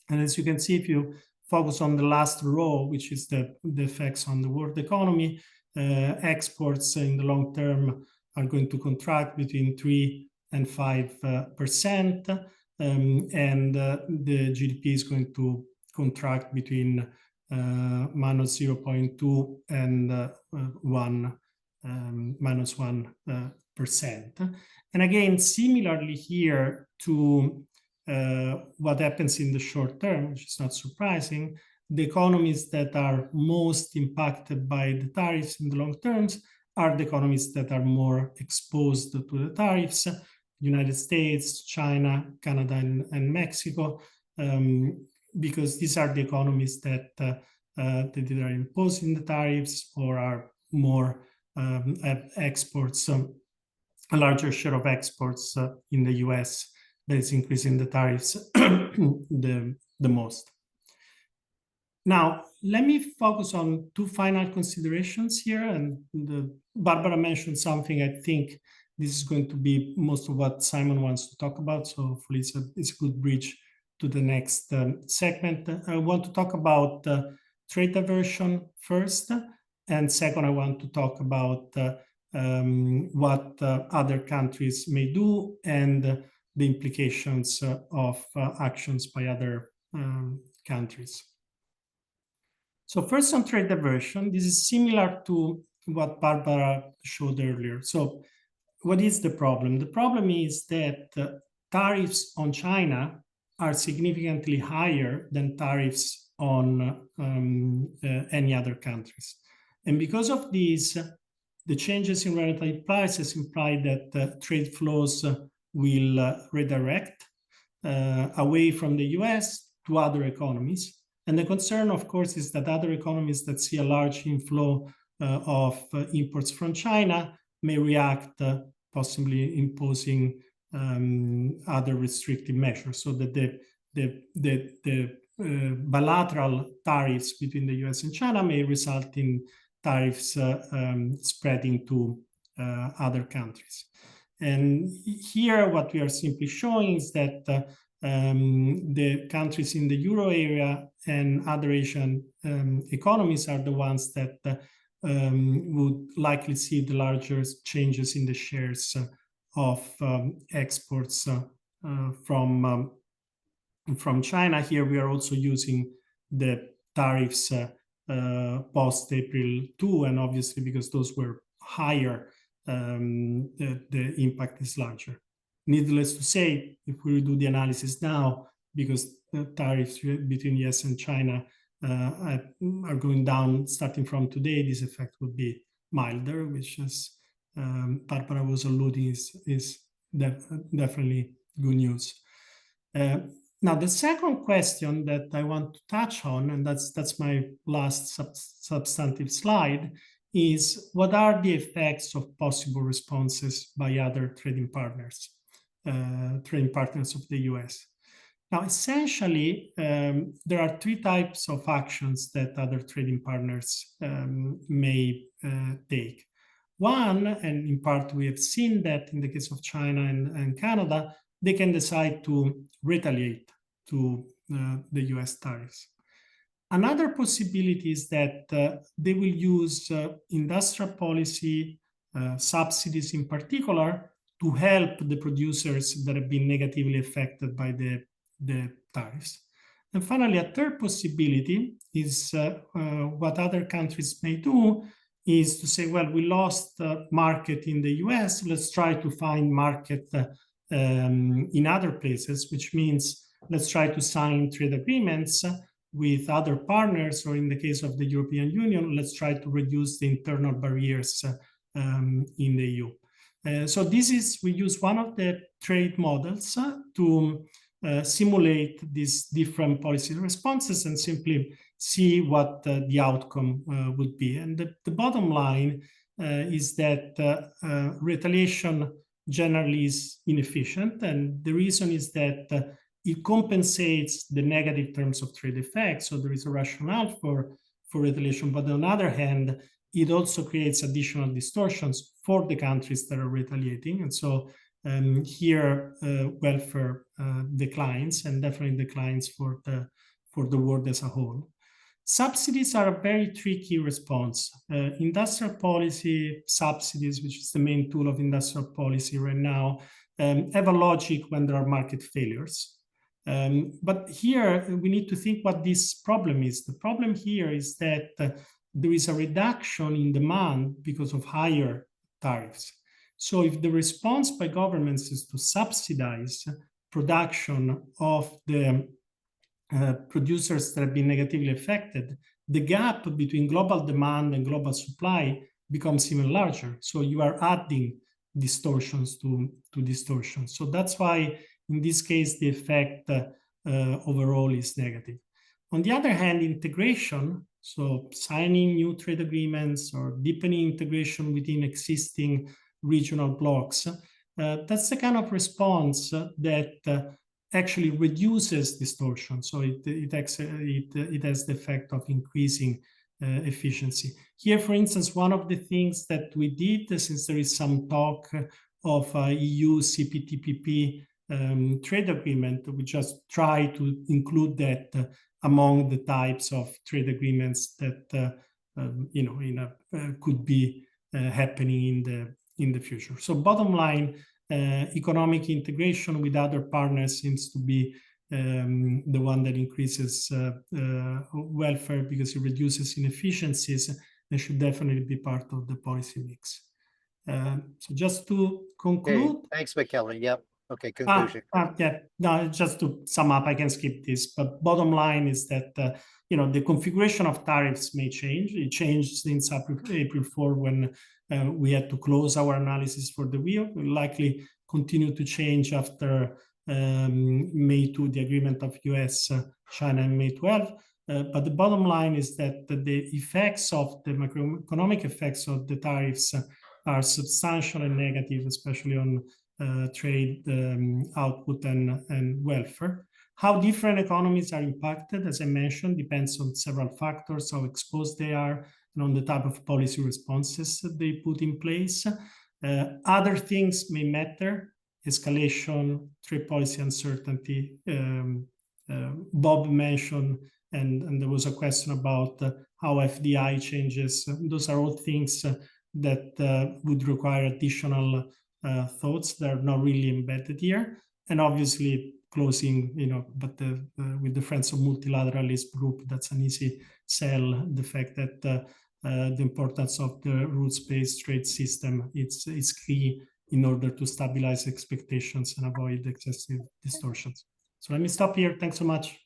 And as you can see, if you focus on the last row, which is the effects on the world economy, exports in the long term are going to contract between 3 and 5%, and the GDP is going to contract between minus 0.2 and minus 1%. And again, similarly here to what happens in the short term, which is not surprising, the economies that are most impacted by the tariffs in the long terms are the economies that are more exposed to the tariffs: United States, China, Canada, and Mexico, because these are the economies that either are imposing the tariffs or are more have exports, a larger share of exports in the US that is increasing the tariffs the most. Now, let me focus on 2 final considerations here. And Barbara mentioned something. I think this is going to be most of what Simon wants to talk about. So hopefully it's a good bridge to the next segment. I want to talk about trade diversion first. And second, I want to talk about what other countries may do and the implications of actions by other countries. So first on trade diversion, this is similar to what Barbara showed earlier. So what is the problem? The problem is that tariffs on China are significantly higher than tariffs on any other countries. And because of these, the changes in relative prices imply that trade flows will redirect away from the US to other economies. And the concern, of course, is that other economies that see a large inflow of imports from China may react, possibly imposing other restrictive measures, so that the bilateral tariffs between the US and China may result in tariffs spreading to other countries. And here, what we are simply showing is that the countries in the euro area and other Asian economies are the ones that would likely see the largest changes in the shares of exports from China. Here we are also using the tariffs post-April 2, and obviously because those were higher, the impact is larger. Needless to say, if we do the analysis now, because the tariffs between US and China are going down starting from today, this effect would be milder, which, as Barbara was alluding, is definitely good news. Now, the second question that I want to touch on, and that's my last substantive slide, is what are the effects of possible responses by other trading partners of the US? Now, essentially, there are 3 types of actions that other trading partners may take. One, and in part we have seen that in the case of China and Canada, they can decide to retaliate to the US tariffs. Another possibility is that they will use industrial policy, subsidies in particular, to help the producers that have been negatively affected by the tariffs. And finally, a third possibility is what other countries may do is to say, well, we lost market in the US, let's try to find market in other places, which means let's try to sign trade agreements with other partners, or in the case of the European Union, let's try to reduce the internal barriers in the EU. So we use one of the trade models to simulate these different policy responses and simply see what the outcome would be. And the bottom line is that retaliation generally is inefficient. And the reason is that it compensates the negative terms of trade effects. So there is a rationale for retaliation. But on the other hand, it also creates additional distortions for the countries that are retaliating. And so here welfare declines, and definitely declines for the world as a whole. Subsidies are a very tricky response. Industrial policy subsidies, which is the main tool of industrial policy right now, have a logic when there are market failures. But here we need to think what this problem is. The problem here is that there is a reduction in demand because of higher tariffs. So if the response by governments is to subsidize production of the producers that have been negatively affected, the gap between global demand and global supply becomes even larger. So you are adding distortions to distortions. So that's why in this case, the effect overall is negative. On the other hand, integration, so signing new trade agreements or deepening integration within existing regional blocks, that's the kind of response that actually reduces distortion. So it has the effect of increasing efficiency. Here, for instance, one of the things that we did, since there is some talk of EU CPTPP trade agreement, we just try to include that among the types of trade agreements that could be happening in the future. So bottom line, economic integration with other partners seems to be the one that increases welfare because it reduces inefficiencies and should definitely be part of the policy mix. So just to conclude. Okay, thanks, Michele. Yep. Okay, conclusion. Yeah, no, just to sum up, I can skip this, but bottom line is that the configuration of tariffs may change. It changed since April 4 when we had to close our analysis for the wheel. It will likely continue to change after May 2, the agreement of US, China, and May 12. But the bottom line is that the effects of the macroeconomic effects of the tariffs are substantial and negative, especially on trade output and welfare. How different economies are impacted, as I mentioned, depends on several factors, how exposed they are, and on the type of policy responses that they put in place. Other things may matter: escalation, trade policy uncertainty. Bob mentioned, and there was a question about how FDI changes. Those are all things that would require additional thoughts that are not really embedded here. And obviously closing, but with the Friends of Multilateralism Group, that's an easy sell. The fact that the importance of the rules-based trade system is key in order to stabilize expectations and avoid excessive distortions. So let me stop here. Thanks so much.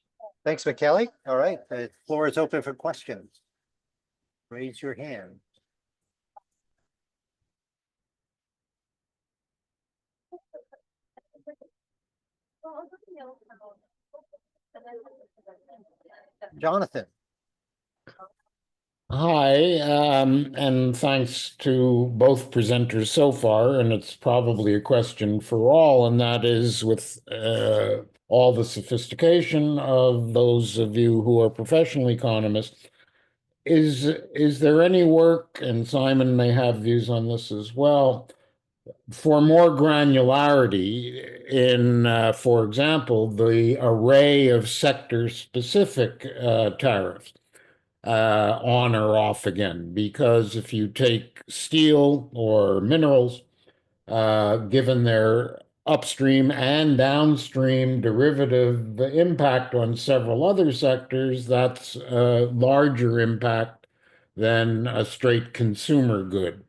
Thanks, Michele. All right, the floor is open for questions. Raise your hand. Jonathan. Hi, and thanks to both presenters so far, and it's probably a question for all, and that is, with all the sophistication of those of you who are professional economists, is there any work, and Simon may have views on this as well, for more granularity in, for example, the array of sector-specific tariffs? On or off again, because if you take steel or minerals, given their upstream and downstream derivative impact on several other sectors, that's a larger impact than a straight consumer good.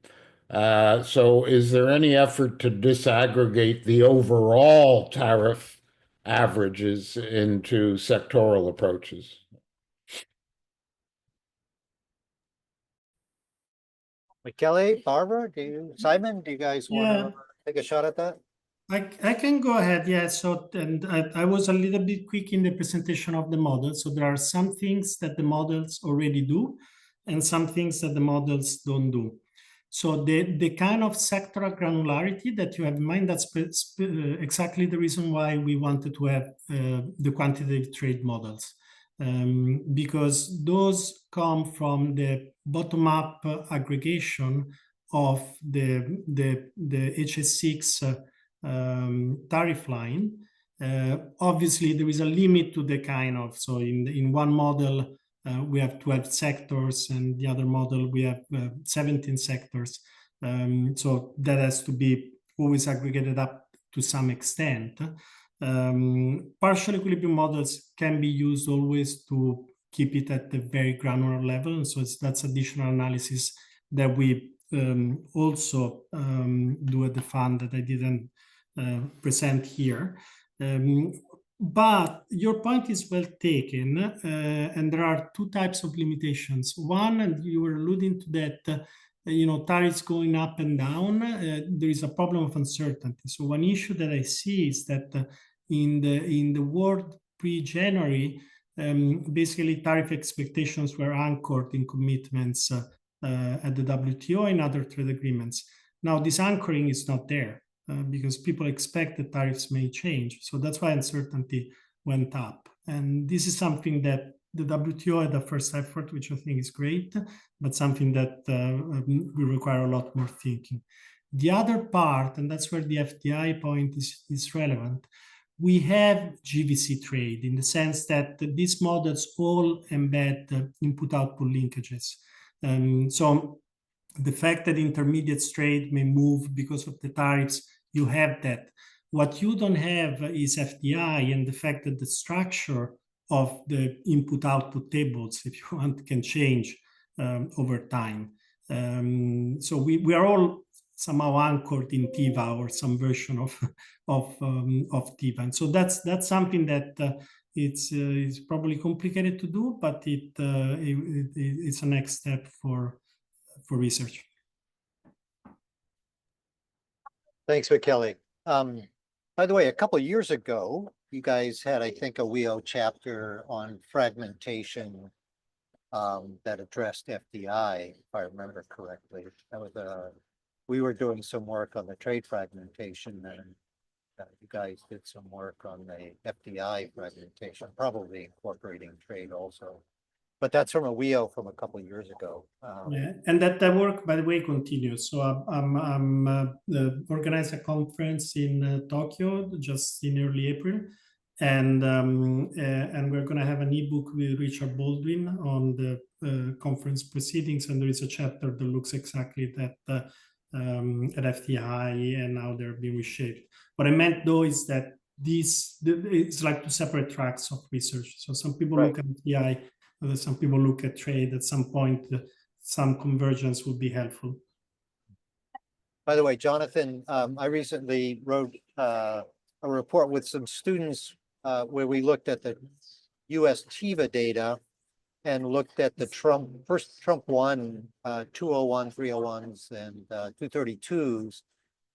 So is there any effort to disaggregate the overall tariff averages into sectoral approaches? Michele, Barbara, Simon, do you guys want to take a shot at that? I can go ahead, yeah. So, and I was a little bit quick in the presentation of the model. So there are some things that the models already do and some things that the models don't do. So the kind of sectoral granularity that you have in mind, that's exactly the reason why we wanted to have the quantitative trade models. Because those come from the bottom-up aggregation of the HS6 tariff line. Obviously, there is a limit to the kind of, so in one model, we have 12 sectors, and the other model, we have 17 sectors. So that has to be always aggregated up to some extent. Partial equilibrium models can be used always to keep it at the very granular level. And so that's additional analysis that we also do at the fund that I didn't present here. But your point is well taken, and there are two types of limitations. One, and you were alluding to that, tariffs going up and down, there is a problem of uncertainty. So one issue that I see is that in the world pre-January, basically tariff expectations were anchored in commitments at the WTO and other trade agreements. Now this anchoring is not there. Because people expect that tariffs may change. So that's why uncertainty went up. And this is something that the WTO had a first effort, which I think is great, but something that will require a lot more thinking. The other part, and that's where the FDI point is relevant, we have GVC trade in the sense that these models all embed input-output linkages. So the fact that intermediate trade may move because of the tariffs, you have that. What you don't have is FDI, and the fact that the structure of the input-output tables, if you want, can change over time. So we are all somehow anchored in TIVA or some version of TIVA. And so that's something that it's probably complicated to do, but it's a next step for research. Thanks, Michele. By the way, a couple of years ago, you guys had, I think, a WEO chapter on fragmentation that addressed FDI, if I remember correctly. That was we were doing some work on the trade fragmentation, and you guys did some work on the FDI fragmentation, probably incorporating trade also. But that's from a WEO from a couple of years ago. Yeah, and that work, by the way, continues. So I'm organized a conference in Tokyo just in early April, and we're going to have an ebook with Richard Baldwin on the conference proceedings, and there is a chapter that looks exactly at FDI and how they're being reshaped. What I meant though is that it's like two separate tracks of research. So some people look at FDI. Some people look at trade. At some point, some convergence would be helpful. By the way, Jonathan, I recently wrote a report with some students where we looked at the US TIVA data and looked at the Trump 1, 201, 301s, and 232s.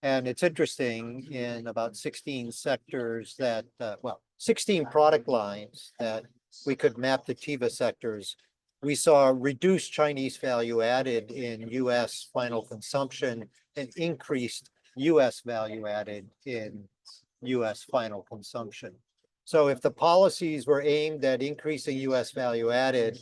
And it's interesting in about 16 sectors that, 16 product lines that we could map the TIVA sectors. We saw reduced Chinese value added in US final consumption and increased US value added in US final consumption. So if the policies were aimed at increasing US value added,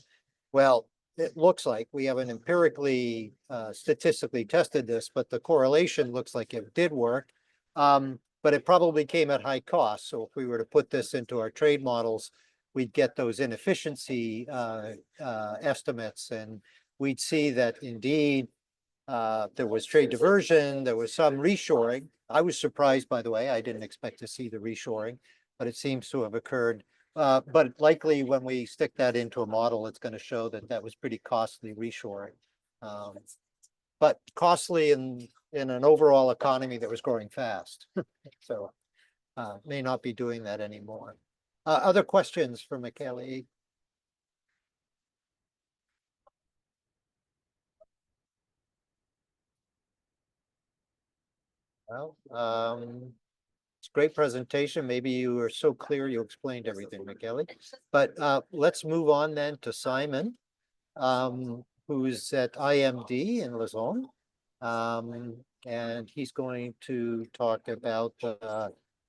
well, it looks like we haven't empirically statistically tested this, but the correlation looks like it did work. But it probably came at high cost. So if we were to put this into our trade models, we'd get those inefficiency estimates, and we'd see that indeed there was trade diversion, there was some reshoring. I was surprised, by the way, I didn't expect to see the reshoring, but it seems to have occurred. But likely when we stick that into a model, it's going to show that that was pretty costly reshoring. But costly in an overall economy that was growing fast. So may not be doing that anymore. Other questions for Michele? Well, it's a great presentation. Maybe you were so clear, you explained everything, Michele. But let's move on then to Simon, who's at IMD in Lausanne. And he's going to talk about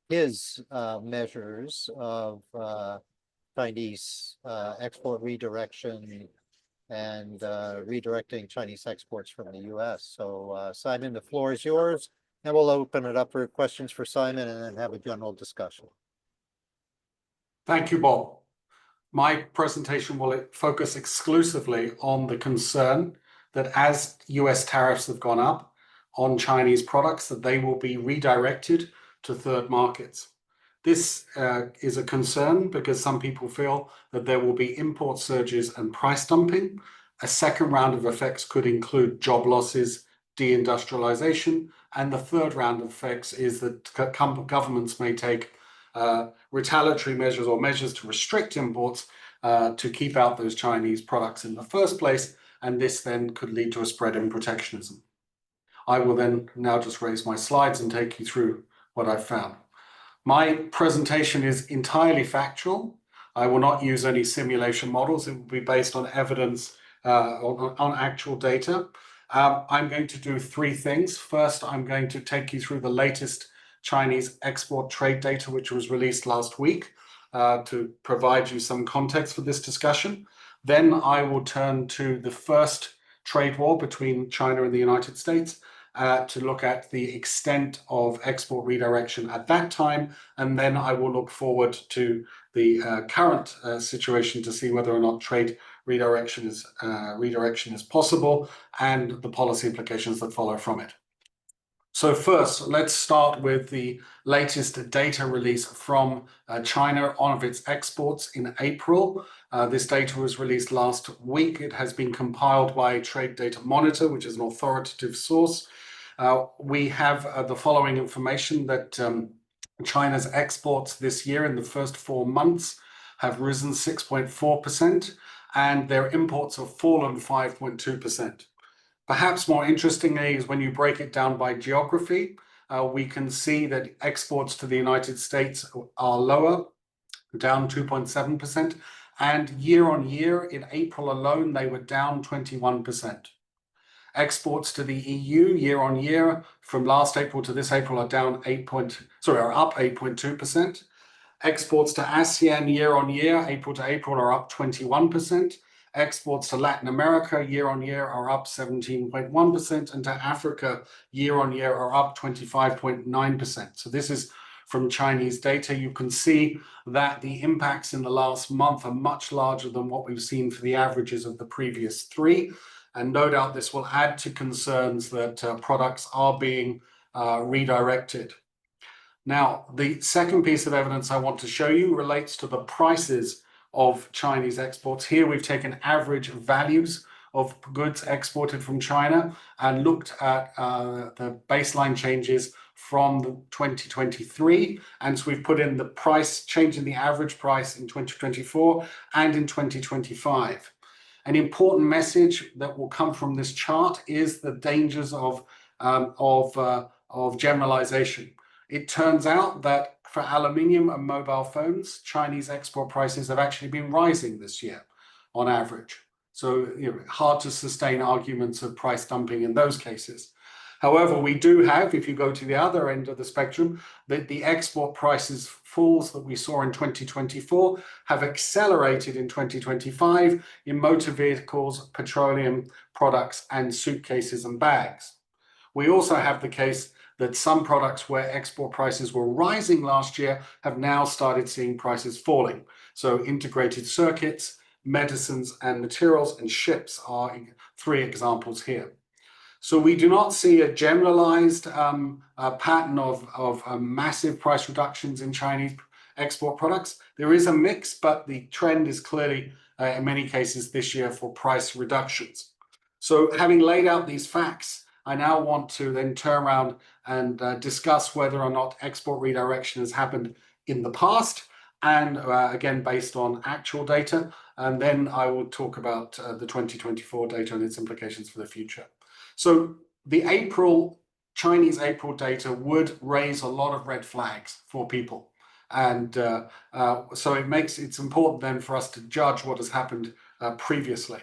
his measures of Chinese export redirection and redirecting Chinese exports from the US. So Simon, the floor is yours. And we'll open it up for questions for Simon and then have a general discussion. Thank you, Bob. My presentation will focus exclusively on the concern that as US tariffs have gone up on Chinese products, that they will be redirected to third markets. This is a concern because some people feel that there will be import surges and price dumping. A second round of effects could include job losses, deindustrialization, and the third round of effects is that governments may take retaliatory measures or measures to restrict imports to keep out those Chinese products in the first place, and this then could lead to a spread in protectionism. I will then now just raise my slides and take you through what I've found. My presentation is entirely factual. I will not use any simulation models. It will be based on evidence, on actual data. I'm going to do three things. First, I'm going to take you through the latest Chinese export trade data, which was released last week, to provide you some context for this discussion. Then I will turn to the first trade war between China and the United States to look at the extent of export redirection at that time. And then I will look forward to the current situation to see whether or not trade redirection is possible and the policy implications that follow from it. So first, let's start with the latest data release from China on its exports in April. This data was released last week. It has been compiled by Trade Data Monitor, which is an authoritative source. We have the following information that China's exports this year in the first 4 months have risen 6.4%, and their imports have fallen 5.2%. Perhaps more interestingly is when you break it down by geography, we can see that exports to the United States are lower, down 2.7%, and year on year in April alone, they were down 21%. Exports to the EU year on year from last April to this April are up 8.2%. Exports to ASEAN year on year, April to April, are up 21%. Exports to Latin America year on year are up 17.1%, and to Africa year on year are up 25.9%. So this is from Chinese data. You can see that the impacts in the last month are much larger than what we've seen for the averages of the previous 3. And no doubt this will add to concerns that products are being redirected. Now, the second piece of evidence I want to show you relates to the prices of Chinese exports. Here we've taken average values of goods exported from China and looked at the baseline changes from 2023. And so we've put in the price change in the average price in 2024 and in 2025. An important message that will come from this chart is the dangers of generalization. It turns out that for aluminium and mobile phones, Chinese export prices have actually been rising this year on average. So hard to sustain arguments of price dumping in those cases. However, we do have, if you go to the other end of the spectrum, that the export prices falls that we saw in 2024 have accelerated in 2025 in motor vehicles, petroleum products, and suitcases and bags. We also have the case that some products where export prices were rising last year have now started seeing prices falling. So integrated circuits, medicines and materials, and ships are 3 examples here. So we do not see a generalized pattern of massive price reductions in Chinese export products. There is a mix, but the trend is clearly, in many cases this year, for price reductions. So having laid out these facts, I now want to then turn around and discuss whether or not export redirection has happened in the past, and again, based on actual data. And then I will talk about the 2024 data and its implications for the future. So the Chinese April data would raise a lot of red flags for people. And so it's important then for us to judge what has happened previously.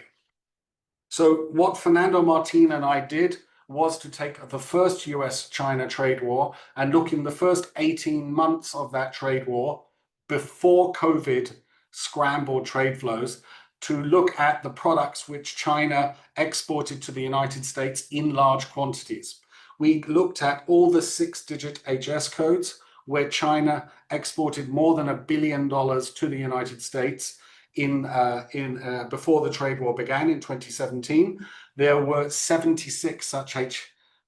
So what Fernando Martin and I did was to take the first US-China trade war and look in the first 18 months of that trade war before COVID scrambled trade flows to look at the products which China exported to the United States in large quantities. We looked at all the 6-digit HS codes where China exported more than $1 billion to the United States before the trade war began in 2017. There were 76 such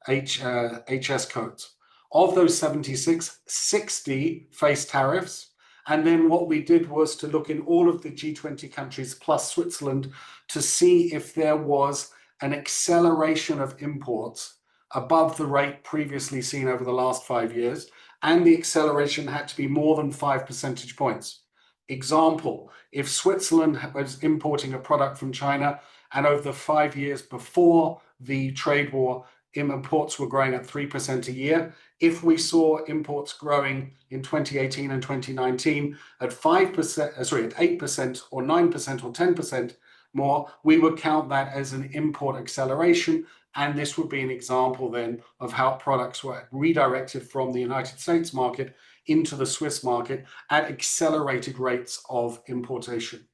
HS codes. Of those 76, 60 faced tariffs. And then what we did was to look in all of the G20 countries plus Switzerland to see if there was an acceleration of imports above the rate previously seen over the last 5 years. And the acceleration had to be more than 5 percentage points. Example, if Switzerland was importing a product from China and over the 5 years before the trade war, imports were growing at 3% a year. If we saw imports growing in 2018 and 2019 at 8% or 9% or 10% more, we would count that as an import acceleration. And this would be an example then of how products were redirected from the United States market into the Swiss market at accelerated rates of importation.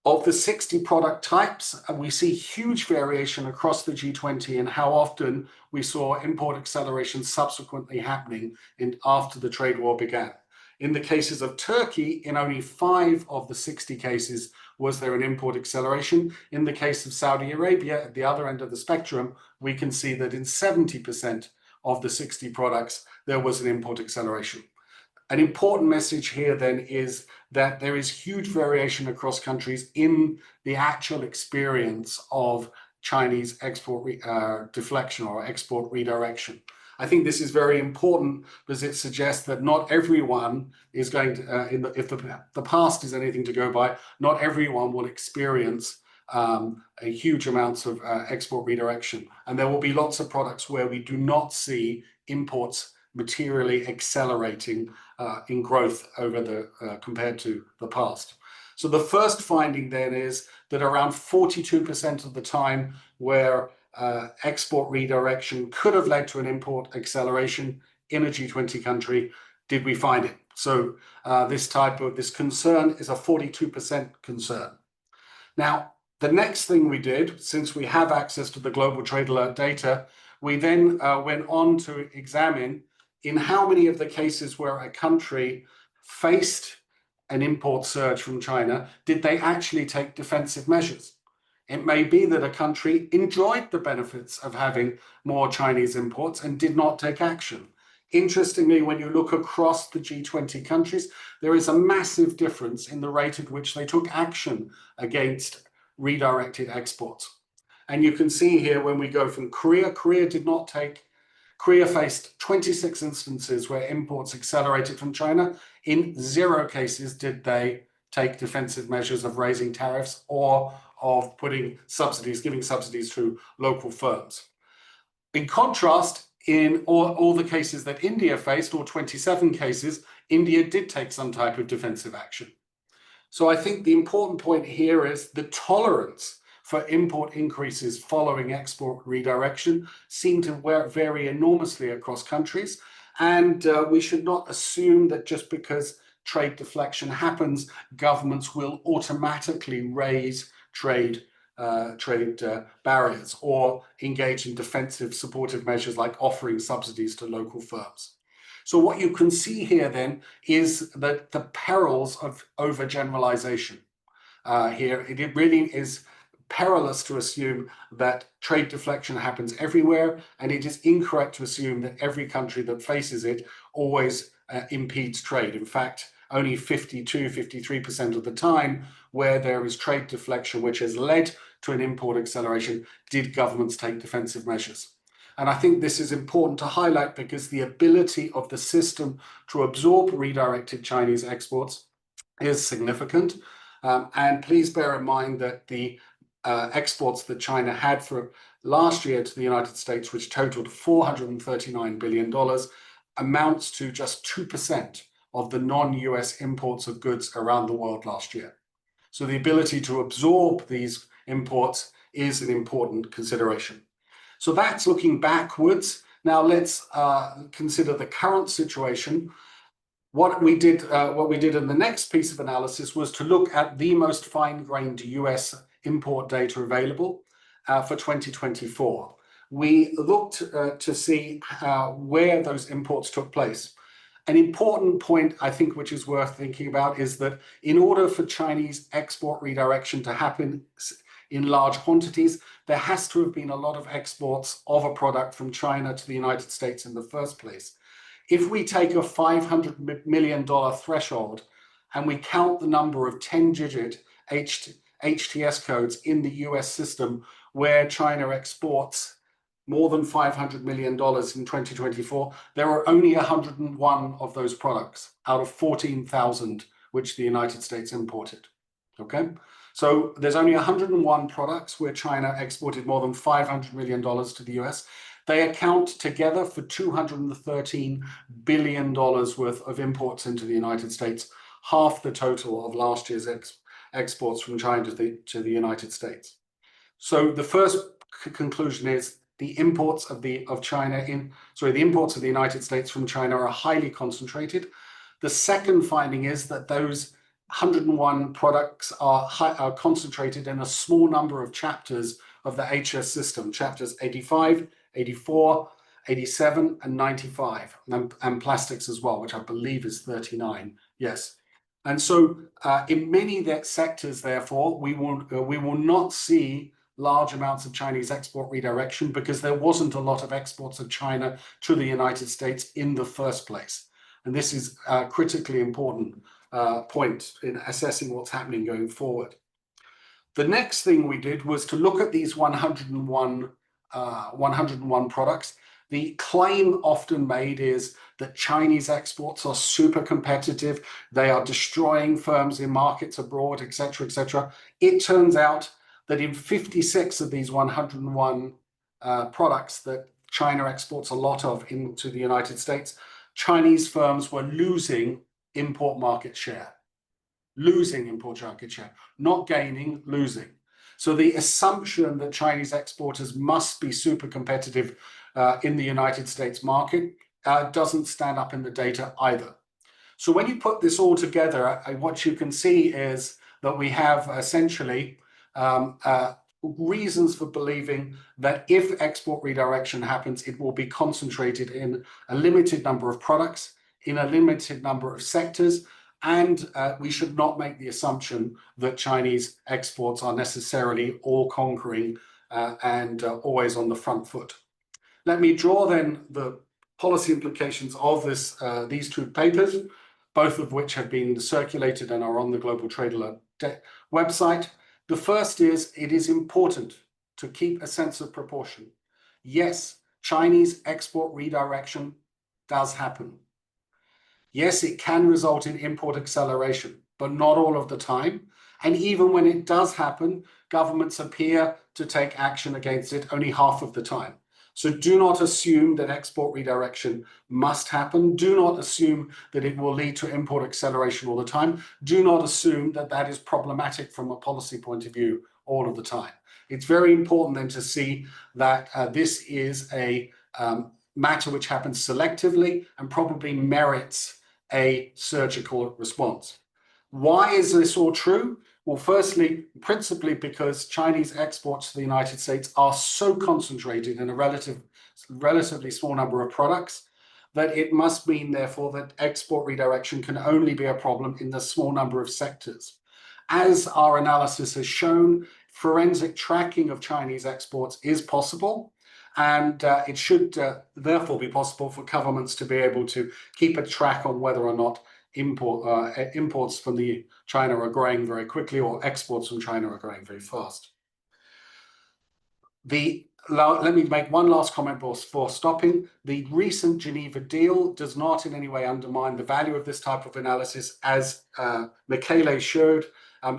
Of the 60 product types, we see huge variation across the G20 in how often we saw import acceleration subsequently happening after the trade war began. In the cases of Turkey, in only 5 of the 60 cases was there an import acceleration. In the case of Saudi Arabia, at the other end of the spectrum, we can see that in 70% of the 60 products, there was an import acceleration. An important message here then is that there is huge variation across countries in the actual experience of Chinese export deflection or export redirection. I think this is very important because it suggests that not everyone is going to, if the past is anything to go by, not everyone will experience a huge amounts of export redirection. And there will be lots of products where we do not see imports materially accelerating in growth over compared to the past. So the first finding then is that around 42% of the time where export redirection could have led to an import acceleration in a G20 country, did we find it? So this concern is a 42% concern. Now, the next thing we did, since we have access to the global trade alert data, we then went on to examine in how many of the cases where a country faced an import surge from China, did they actually take defensive measures? It may be that a country enjoyed the benefits of having more Chinese imports and did not take action. Interestingly, when you look across the G20 countries, there is a massive difference in the rate at which they took action against redirected exports. And you can see here when we go from Korea, Korea faced 26 instances where imports accelerated from China. In 0 cases did they take defensive measures of raising tariffs or of giving subsidies to local firms. In contrast, in all the cases that India faced, or 27 cases, India did take some type of defensive action. So I think the important point here is the tolerance for import increases following export redirection seem to vary enormously across countries. And we should not assume that just because trade deflection happens, governments will automatically raise trade barriers or engage in defensive supportive measures like offering subsidies to local firms. So what you can see here then is that the perils of overgeneralization here. It really is perilous to assume that trade deflection happens everywhere, and it is incorrect to assume that every country that faces it always impedes trade. In fact, only 53% of the time where there is trade deflection, which has led to an import acceleration, did governments take defensive measures. And I think this is important to highlight because the ability of the system to absorb redirected Chinese exports is significant. And please bear in mind that the exports that China had for last year to the United States, which totaled $439 billion, amounts to just 2% of the non-US imports of goods around the world last year. So the ability to absorb these imports is an important consideration. So that's looking backwards. Now let's consider the current situation. What we did in the next piece of analysis was to look at the most fine-grained US import data available for 2024. We looked to see where those imports took place. An important point, I think, which is worth thinking about is that in order for Chinese export redirection to happen in large quantities, there has to have been a lot of exports of a product from China to the United States in the first place. If we take a $500 million threshold and we count the number of 10-digit HTS codes in the US system where China exports more than $500 million in 2024, there are only 101 of those products out of 14,000 which the United States imported. Okay, so there's only 101 products where China exported more than $500 million to the US. They account together for $213 billion worth of imports into the United States, half the total of last year's exports from China to the United States. So the first conclusion is the imports of the imports of the United States from China are highly concentrated. The second finding is that those 101 products are concentrated in a small number of chapters of the HS system, chapters 85, 84, 87, and 95, and plastics as well, which I believe is 39. Yes. And so in many sectors, therefore, we will not see large amounts of Chinese export redirection because there wasn't a lot of exports of China to the United States in the first place. And this is a critically important point in assessing what's happening going forward. The next thing we did was to look at these 101 products. The claim often made is that Chinese exports are super competitive. They are destroying firms in markets abroad, etc., etc. It turns out that in 56 of these 101 products that China exports a lot of into the United States, Chinese firms were losing import market share. Losing import market share, not gaining, losing. So the assumption that Chinese exporters must be super competitive in the United States market doesn't stand up in the data either. So when you put this all together, what you can see is that we have essentially reasons for believing that if export redirection happens, it will be concentrated in a limited number of products, in a limited number of sectors, and we should not make the assumption that Chinese exports are necessarily all conquering and always on the front foot. Let me draw then the policy implications of these two papers, both of which have been circulated and are on the Global Trade Alert website. The first is, it is important to keep a sense of proportion. Yes, Chinese export redirection does happen. Yes, it can result in import acceleration, but not all of the time. And even when it does happen, governments appear to take action against it only half of the time. So do not assume that export redirection must happen. Do not assume that it will lead to import acceleration all the time. Do not assume that that is problematic from a policy point of view all of the time. It's very important then to see that this is a matter which happens selectively and probably merits a surgical response. Why is this all true? Well, firstly, principally because Chinese exports to the United States are so concentrated in a relatively small number of products that it must mean, therefore, that export redirection can only be a problem in the small number of sectors. As our analysis has shown, forensic tracking of Chinese exports is possible, And it should therefore be possible for governments to be able to keep a track on whether or not imports from China are growing very quickly or exports from China are growing very fast. Let me make one last comment before stopping. The recent Geneva deal does not in any way undermine the value of this type of analysis. As Michele showed,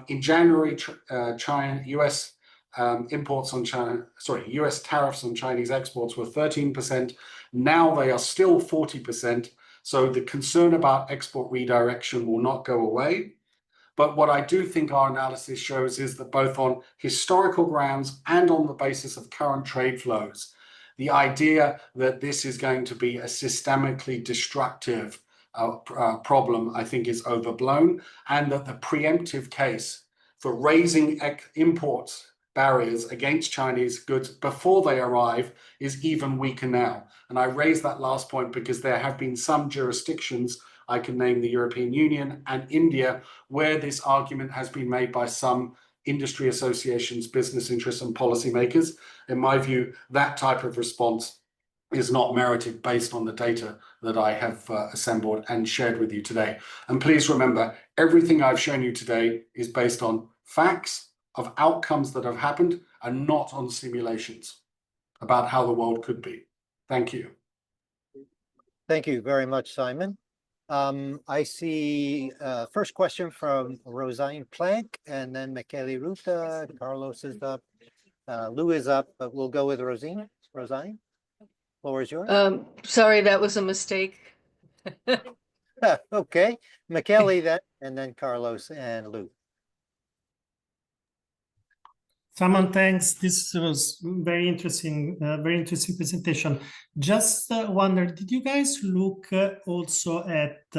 in January, US US tariffs on Chinese exports were 13%. Now they are still 40%. So the concern about export redirection will not go away. But what I do think our analysis shows is that both on historical grounds and on the basis of current trade flows, the idea that this is going to be a systemically destructive problem, I think, is overblown, and that the preemptive case for raising imports barriers against Chinese goods before they arrive is even weaker now. And I raise that last point because there have been some jurisdictions, I can name the European Union and India, where this argument has been made by some industry associations, business interests, and policymakers. In my view, that type of response is not merited based on the data that I have assembled and shared with you today. And please remember, everything I've shown you today is based on facts of outcomes that have happened and not on simulations about how the world could be. Thank you. Thank you very much, Simon. I see first question from Rosine Plank, and then Michele Ruta. Carlos is up. Lou is up, but we'll go with Rosine. Rosine, floor is yours. Sorry, that was a mistake. Okay, Michele then, and then Carlos and Lou. Simon, thanks. This was very interesting presentation. Just wonder, did you guys look also at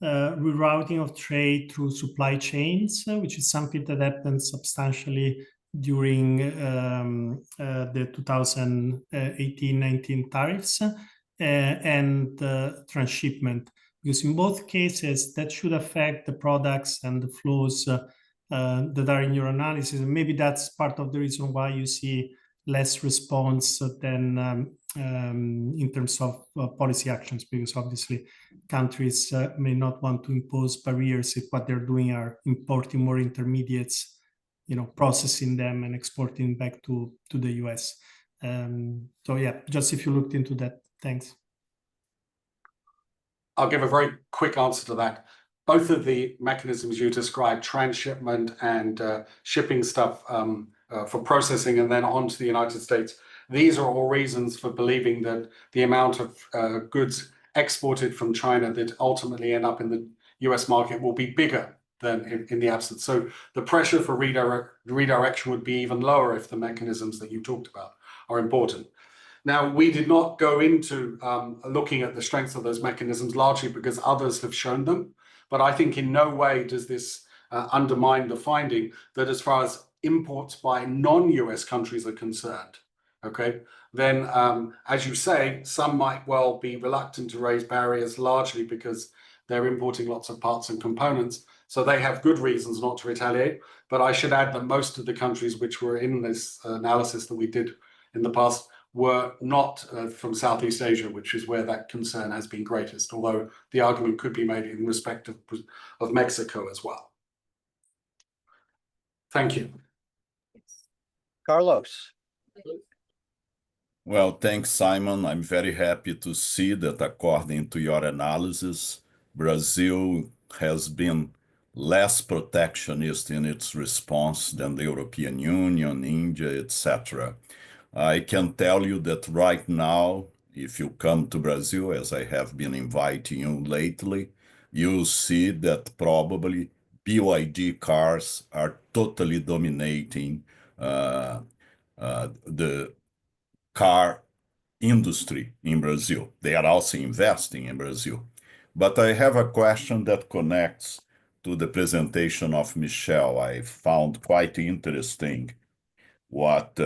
rerouting of trade through supply chains, which is something that happened substantially during the 2018-19 tariffs and transshipment? Because in both cases, that should affect the products and the flows that are in your analysis. And maybe that's part of the reason why you see less response than in terms of policy actions, because obviously countries may not want to impose barriers if what they're doing are importing more intermediates, processing them and exporting back to the US. So yeah, just if you looked into that, thanks. I'll give a very quick answer to that. Both of the mechanisms you described, transshipment and shipping stuff for processing and then on to the United States, these are all reasons for believing that the amount of goods exported from China that ultimately end up in the US market will be bigger than in the absence. So the pressure for redirection would be even lower if the mechanisms that you talked about are important. Now, we did not go into looking at the strengths of those mechanisms largely because others have shown them. But I think in no way does this undermine the finding that as far as imports by non-US countries are concerned, okay, then as you say, some might well be reluctant to raise barriers largely because they're importing lots of parts and components. So they have good reasons not to retaliate. But I should add that most of the countries which were in this analysis that we did in the past were not from Southeast Asia, which is where that concern has been greatest, although the argument could be made in respect of Mexico as well. Thank you. Carlos. Well, thanks, Simon. I'm very happy to see that according to your analysis, Brazil has been less protectionist in its response than the European Union, India, etc. I can tell you that right now, if you come to Brazil, as I have been inviting you lately, you'll see that probably BYD cars are totally dominating the car industry in Brazil. They are also investing in Brazil. But I have a question that connects to the presentation of Michele. I found quite interesting what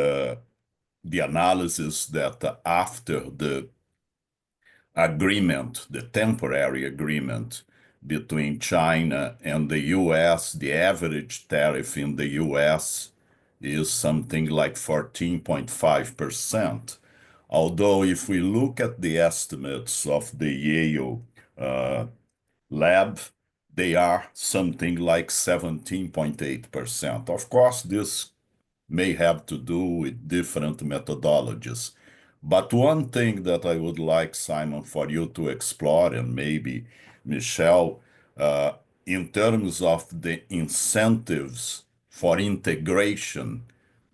the analysis that after the agreement, the temporary agreement between China and the US, the average tariff in the US is something like 14.5%. Although if we look at the estimates of the Yale lab, they are something like 17.8%. Of course, this may have to do with different methodologies. But one thing that I would like, Simon, for you to explore, and maybe Michele, in terms of the incentives for integration,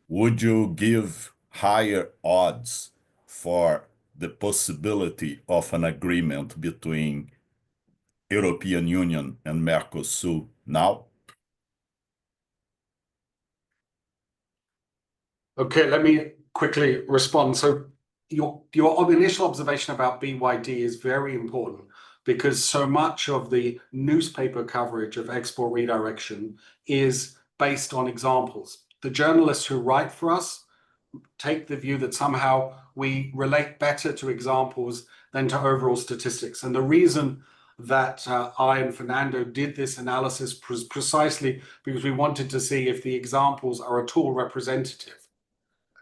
would you give higher odds for the possibility of an agreement between European Union and Mercosur now? Okay, let me quickly respond. So your initial observation about BYD is very important because so much of the newspaper coverage of export redirection is based on examples. The journalists who write for us take the view that somehow we relate better to examples than to overall statistics. And the reason that I and Fernando did this analysis precisely because we wanted to see if the examples are at all representative.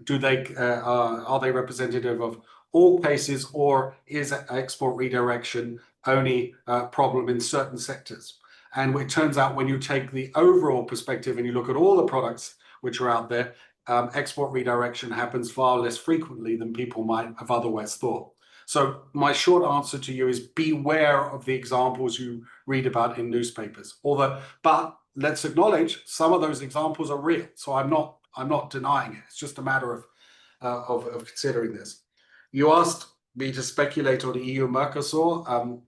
Are they representative of all cases, or is export redirection only a problem in certain sectors? And it turns out when you take the overall perspective and you look at all the products which are out there, export redirection happens far less frequently than people might have otherwise thought. So my short answer to you is beware of the examples you read about in newspapers. But let's acknowledge some of those examples are real. So I'm not denying it. It's just a matter of considering this. You asked me to speculate on EU Mercosur.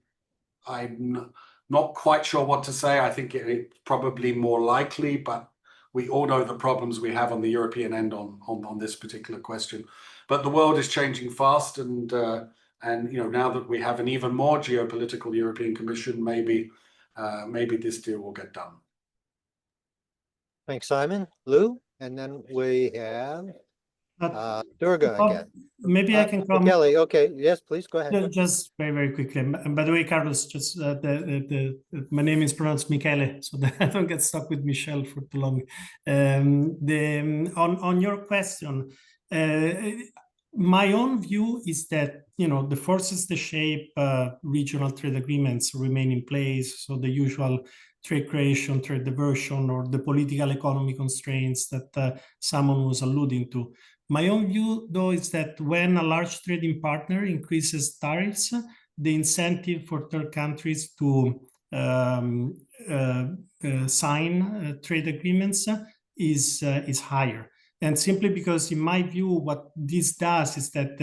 I'm not quite sure what to say. I think it's probably more likely, but we all know the problems we have on the European end on this particular question. But the world is changing fast, and now that we have an even more geopolitical European Commission, maybe this deal will get done. Thanks, Simon. Lou, and then we have Durga again. Maybe I can comment. Michele, okay, yes, please go ahead. Just very, very quickly. And by the way, Carlos, just my name is pronounced Michele, so that I don't get stuck with Michelle for too long. On your question, my own view is that the forces that shape regional trade agreements remain in place. So the usual trade creation, trade diversion, or the political economy constraints that someone was alluding to. My own view, though, is that when a large trading partner increases tariffs, the incentive for third countries to sign trade agreements is higher. And simply because, in my view, what this does is that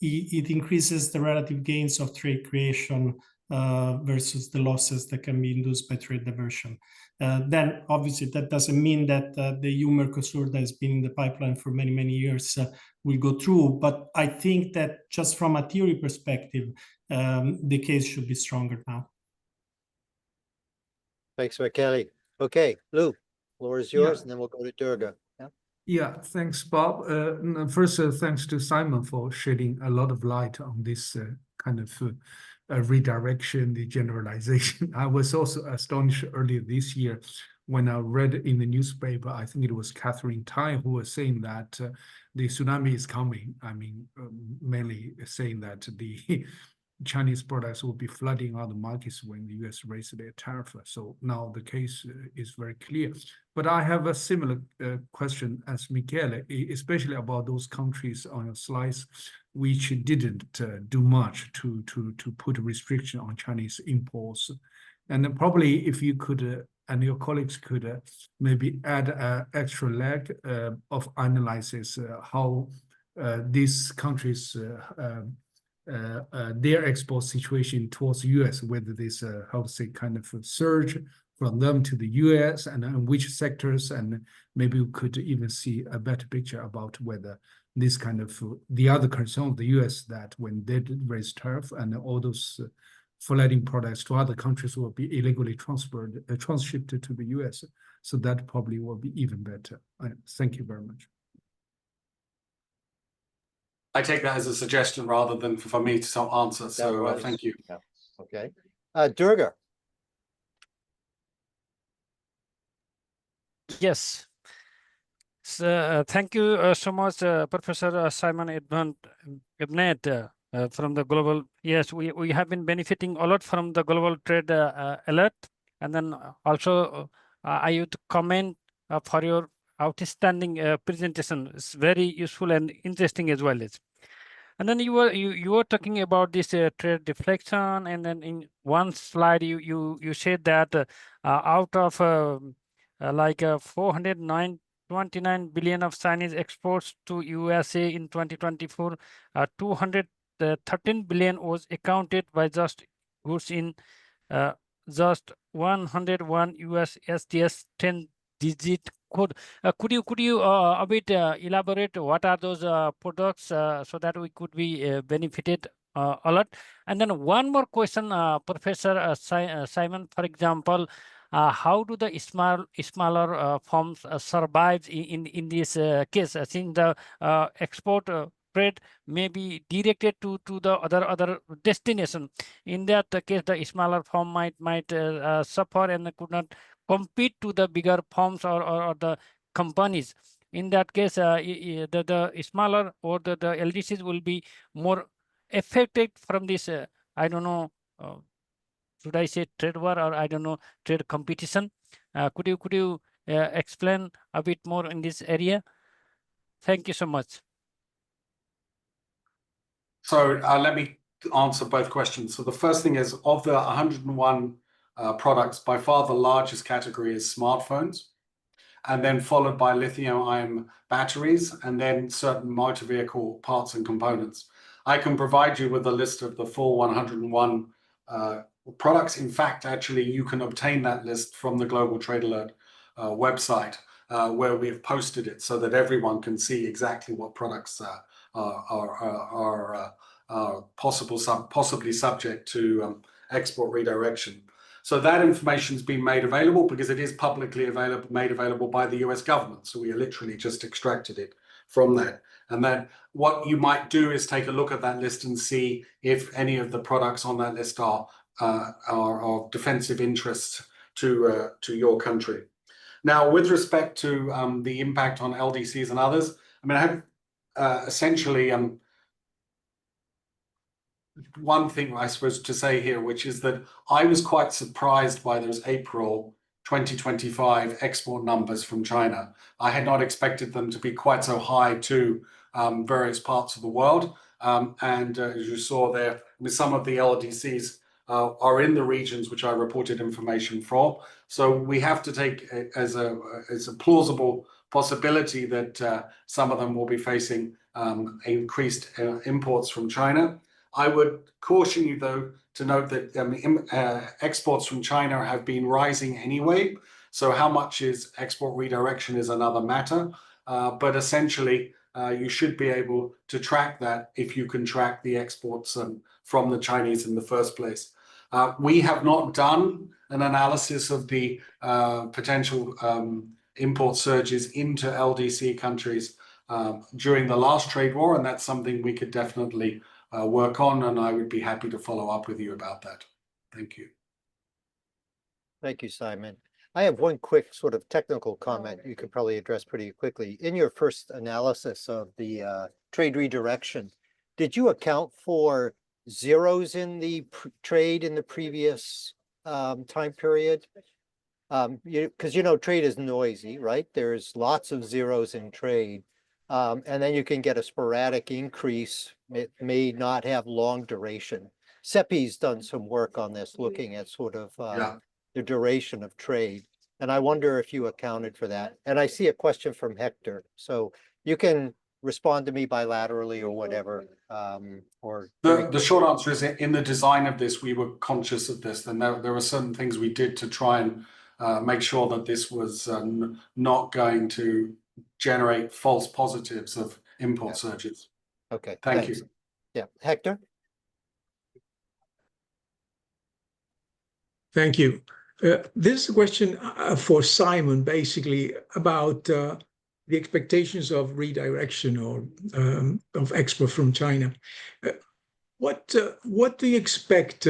it increases the relative gains of trade creation versus the losses that can be induced by trade diversion. Then, obviously, that doesn't mean that the EU Mercosur that has been in the pipeline for many, many years will go through. But I think that just from a theory perspective, the case should be stronger now. Thanks, Michele. Okay, Lou, floor is yours, and then we'll go to Durga. Yeah, thanks, Bob. First, thanks to Simon for shedding a lot of light on this kind of redirection, the generalization. I was also astonished earlier this year when I read in the newspaper, I think it was Catherine Tai who was saying that the tsunami is coming. I mean, mainly saying that the Chinese products will be flooding out the markets when the US raised their tariff. So now the case is very clear. But I have a similar question as Michele, especially about those countries on your slides which didn't do much to put a restriction on Chinese imports. And probably if you could, and your colleagues could maybe add an extra leg of analysis how these countries their export situation towards the US, whether there's a, how to say, kind of a surge from them to the US and which sectors, and maybe we could even see a better picture about whether this kind of, the other concern of the US that when they did raise tariff and all those flooding products to other countries will be illegally transshipped to the US. So that probably will be even better. Thank you very much. I take that as a suggestion rather than for me to answer. So thank you. Yeah. Okay. Durga. Yes. Thank you so much, Professor Simon Evenett from the global. Yes, we have been benefiting a lot from the global trade alert, and then also I would comment for your outstanding presentation. It's very useful and interesting as well. And then you were talking about this trade deflection, and then in one slide you said that out of like 429 billion of Chinese exports to USA in 2024, 213 billion was accounted by just goods in just 101 US STS 10-digit code. Could you a bit elaborate what are those products so that we could be benefited a lot? And then one more question, Professor Simon, for example, how do the smaller firms survive in this case? I think the export trade may be directed to the other destination. In that case, the smaller firm might suffer and could not compete to the bigger firms or the companies. In that case, the smaller or the LDCs will be more affected from this. I don't know. Should I say trade war, or I don't know, trade competition? Could you explain a bit more in this area? Thank you so much. So let me answer both questions. So the first thing is, of the 101 products, by far the largest category is smartphones, and then followed by lithium-ion batteries, and then certain motor vehicle parts and components. I can provide you with a list of the full 101 products. In fact, actually, you can obtain that list from the Global Trade Alert website, where we've posted it so that everyone can see exactly what products are possibly subject to export redirection. So that information has been made available because it is publicly made available by the US government. So we literally just extracted it from that. And then what you might do is take a look at that list and see if any of the products on that list are of defensive interest to your country. Now, with respect to the impact on LDCs and others, I mean, I have essentially one thing I suppose to say here, which is that I was quite surprised by those April 2025 export numbers from China. I had not expected them to be quite so high to various parts of the world. And as you saw there, I mean, some of the LDCs are in the regions which I reported information for. So we have to take it as a plausible possibility that some of them will be facing increased imports from China. I would caution you, though, to note that exports from China have been rising anyway. So how much is export redirection is another matter. But essentially, you should be able to track that if you can track the exports from the Chinese in the first place. We have not done an analysis of the potential import surges into LDC countries during the last trade war, and that's something we could definitely work on, and I would be happy to follow up with you about that. Thank you. Thank you, Simon. I have one quick sort of technical comment you could probably address pretty quickly. In your first analysis of the trade redirection, did you account for zeros in the trade in the previous time period? Because trade is noisy, right? There's lots of zeros in trade. And then you can get a sporadic increase. It may not have long duration. CEPI's done some work on this, looking at sort of the duration of trade. And I wonder if you accounted for that. And I see a question from Hector. So you can respond to me bilaterally or whatever. The short answer is, in the design of this, we were conscious of this. And there were certain things we did to try and make sure that this was not going to generate false positives of import surges. Okay. Thank you. Yeah. Hector? Thank you. This is a question for Simon, basically, about the expectations of redirection or of export from China. What do you expect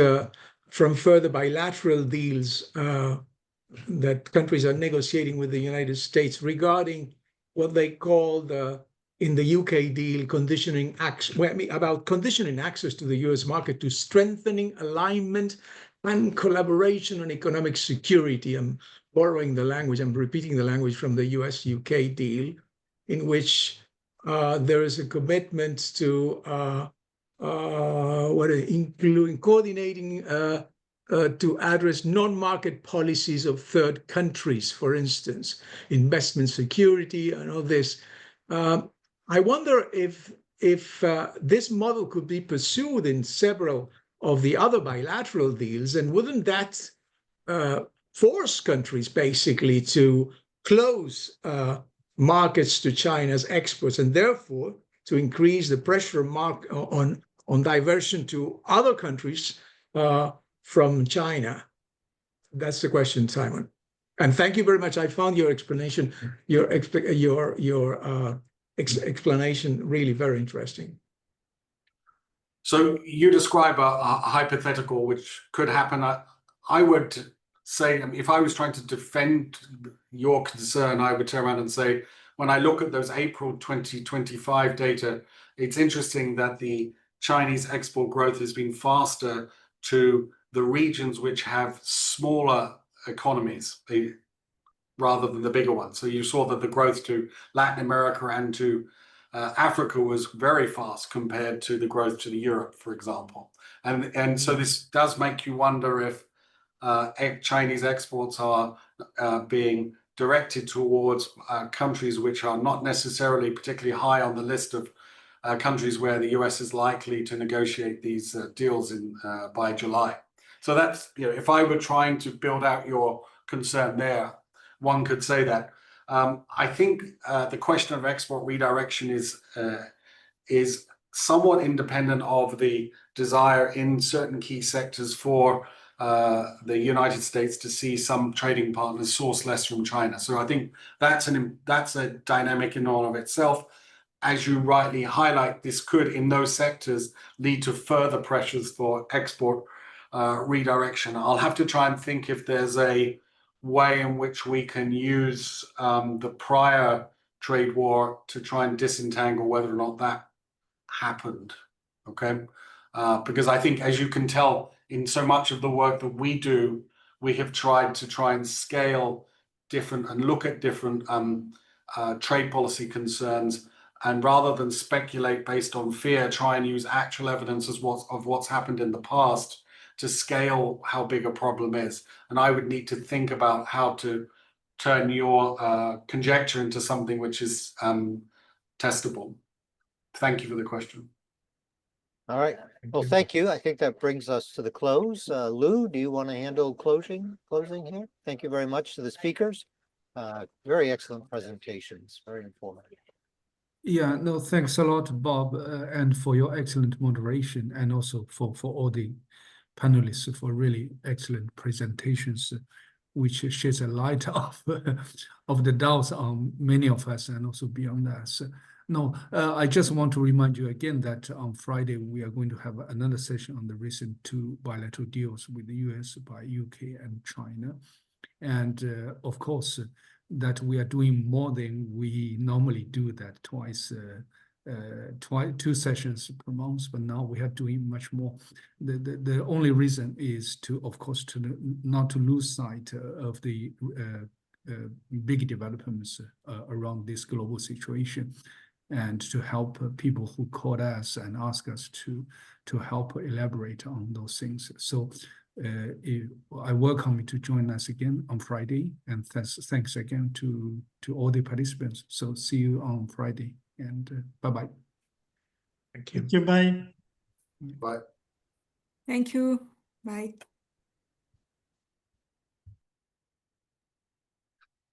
from further bilateral deals that countries are negotiating with the United States regarding what they called in the UK deal conditioning about conditioning access to the US market to strengthening alignment and collaboration on economic security. I'm borrowing the language, I'm repeating the language from the US-UK deal, in which there is a commitment to including coordinating to address non-market policies of third countries, for instance, investment security and all this. I wonder if this model could be pursued in several of the other bilateral deals, and wouldn't that force countries basically to close markets to China's exports, and therefore to increase the pressure on diversion to other countries from China? That's the question, Simon. And thank you very much. I found your explanation, your explanation really very interesting. So you describe a hypothetical which could happen. I would say, if I was trying to defend your concern, I would turn around and say, when I look at those April 2025 data, it's interesting that the Chinese export growth has been faster to the regions which have smaller economies rather than the bigger ones. So you saw that the growth to Latin America and to Africa was very fast compared to the growth to Europe, for example. And so this does make you wonder if Chinese exports are being directed towards countries which are not necessarily particularly high on the list of countries where the US is likely to negotiate these deals by July. So that's, if I were trying to build out your concern there, one could say that. I think the question of export redirection is somewhat independent of the desire in certain key sectors for the United States to see some trading partners source less from China. So I think that's a dynamic in all of itself. As you rightly highlight, this could, in those sectors, lead to further pressures for export redirection. I'll have to try and think if there's a way in which we can use the prior trade war to try and disentangle whether or not that happened, okay? Because I think, as you can tell, in so much of the work that we do, we have tried to try and scale different and look at different trade policy concerns, and rather than speculate based on fear, try and use actual evidence of what's happened in the past to scale how big a problem is. And I would need to think about how to turn your conjecture into something which is testable. Thank you for the question. All right. Well, thank you. I think that brings us to the close. Lou, do you want to handle closing here? Thank you very much to the speakers. Very excellent presentations, very informative. Yeah, no, thanks a lot, Bob, and for your excellent moderation, and also for all the panelists for really excellent presentations, which sheds a light of the doubts on many of us and also beyond us. No, I just want to remind you again that on Friday, we are going to have another session on the recent 2 bilateral deals with the US by UK and China. And of course, that we are doing more than we normally do, that twice 2 sessions per month, but now we are doing much more. The only reason is to, of course, not to lose sight of the big developments around this global situation, and to help people who called us and ask us to help elaborate on those things. So I welcome you to join us again on Friday, and thanks again to all the participants. So see you on Friday, and bye-bye. Thank you. Thank you, bye. Bye. Thank you. Bye.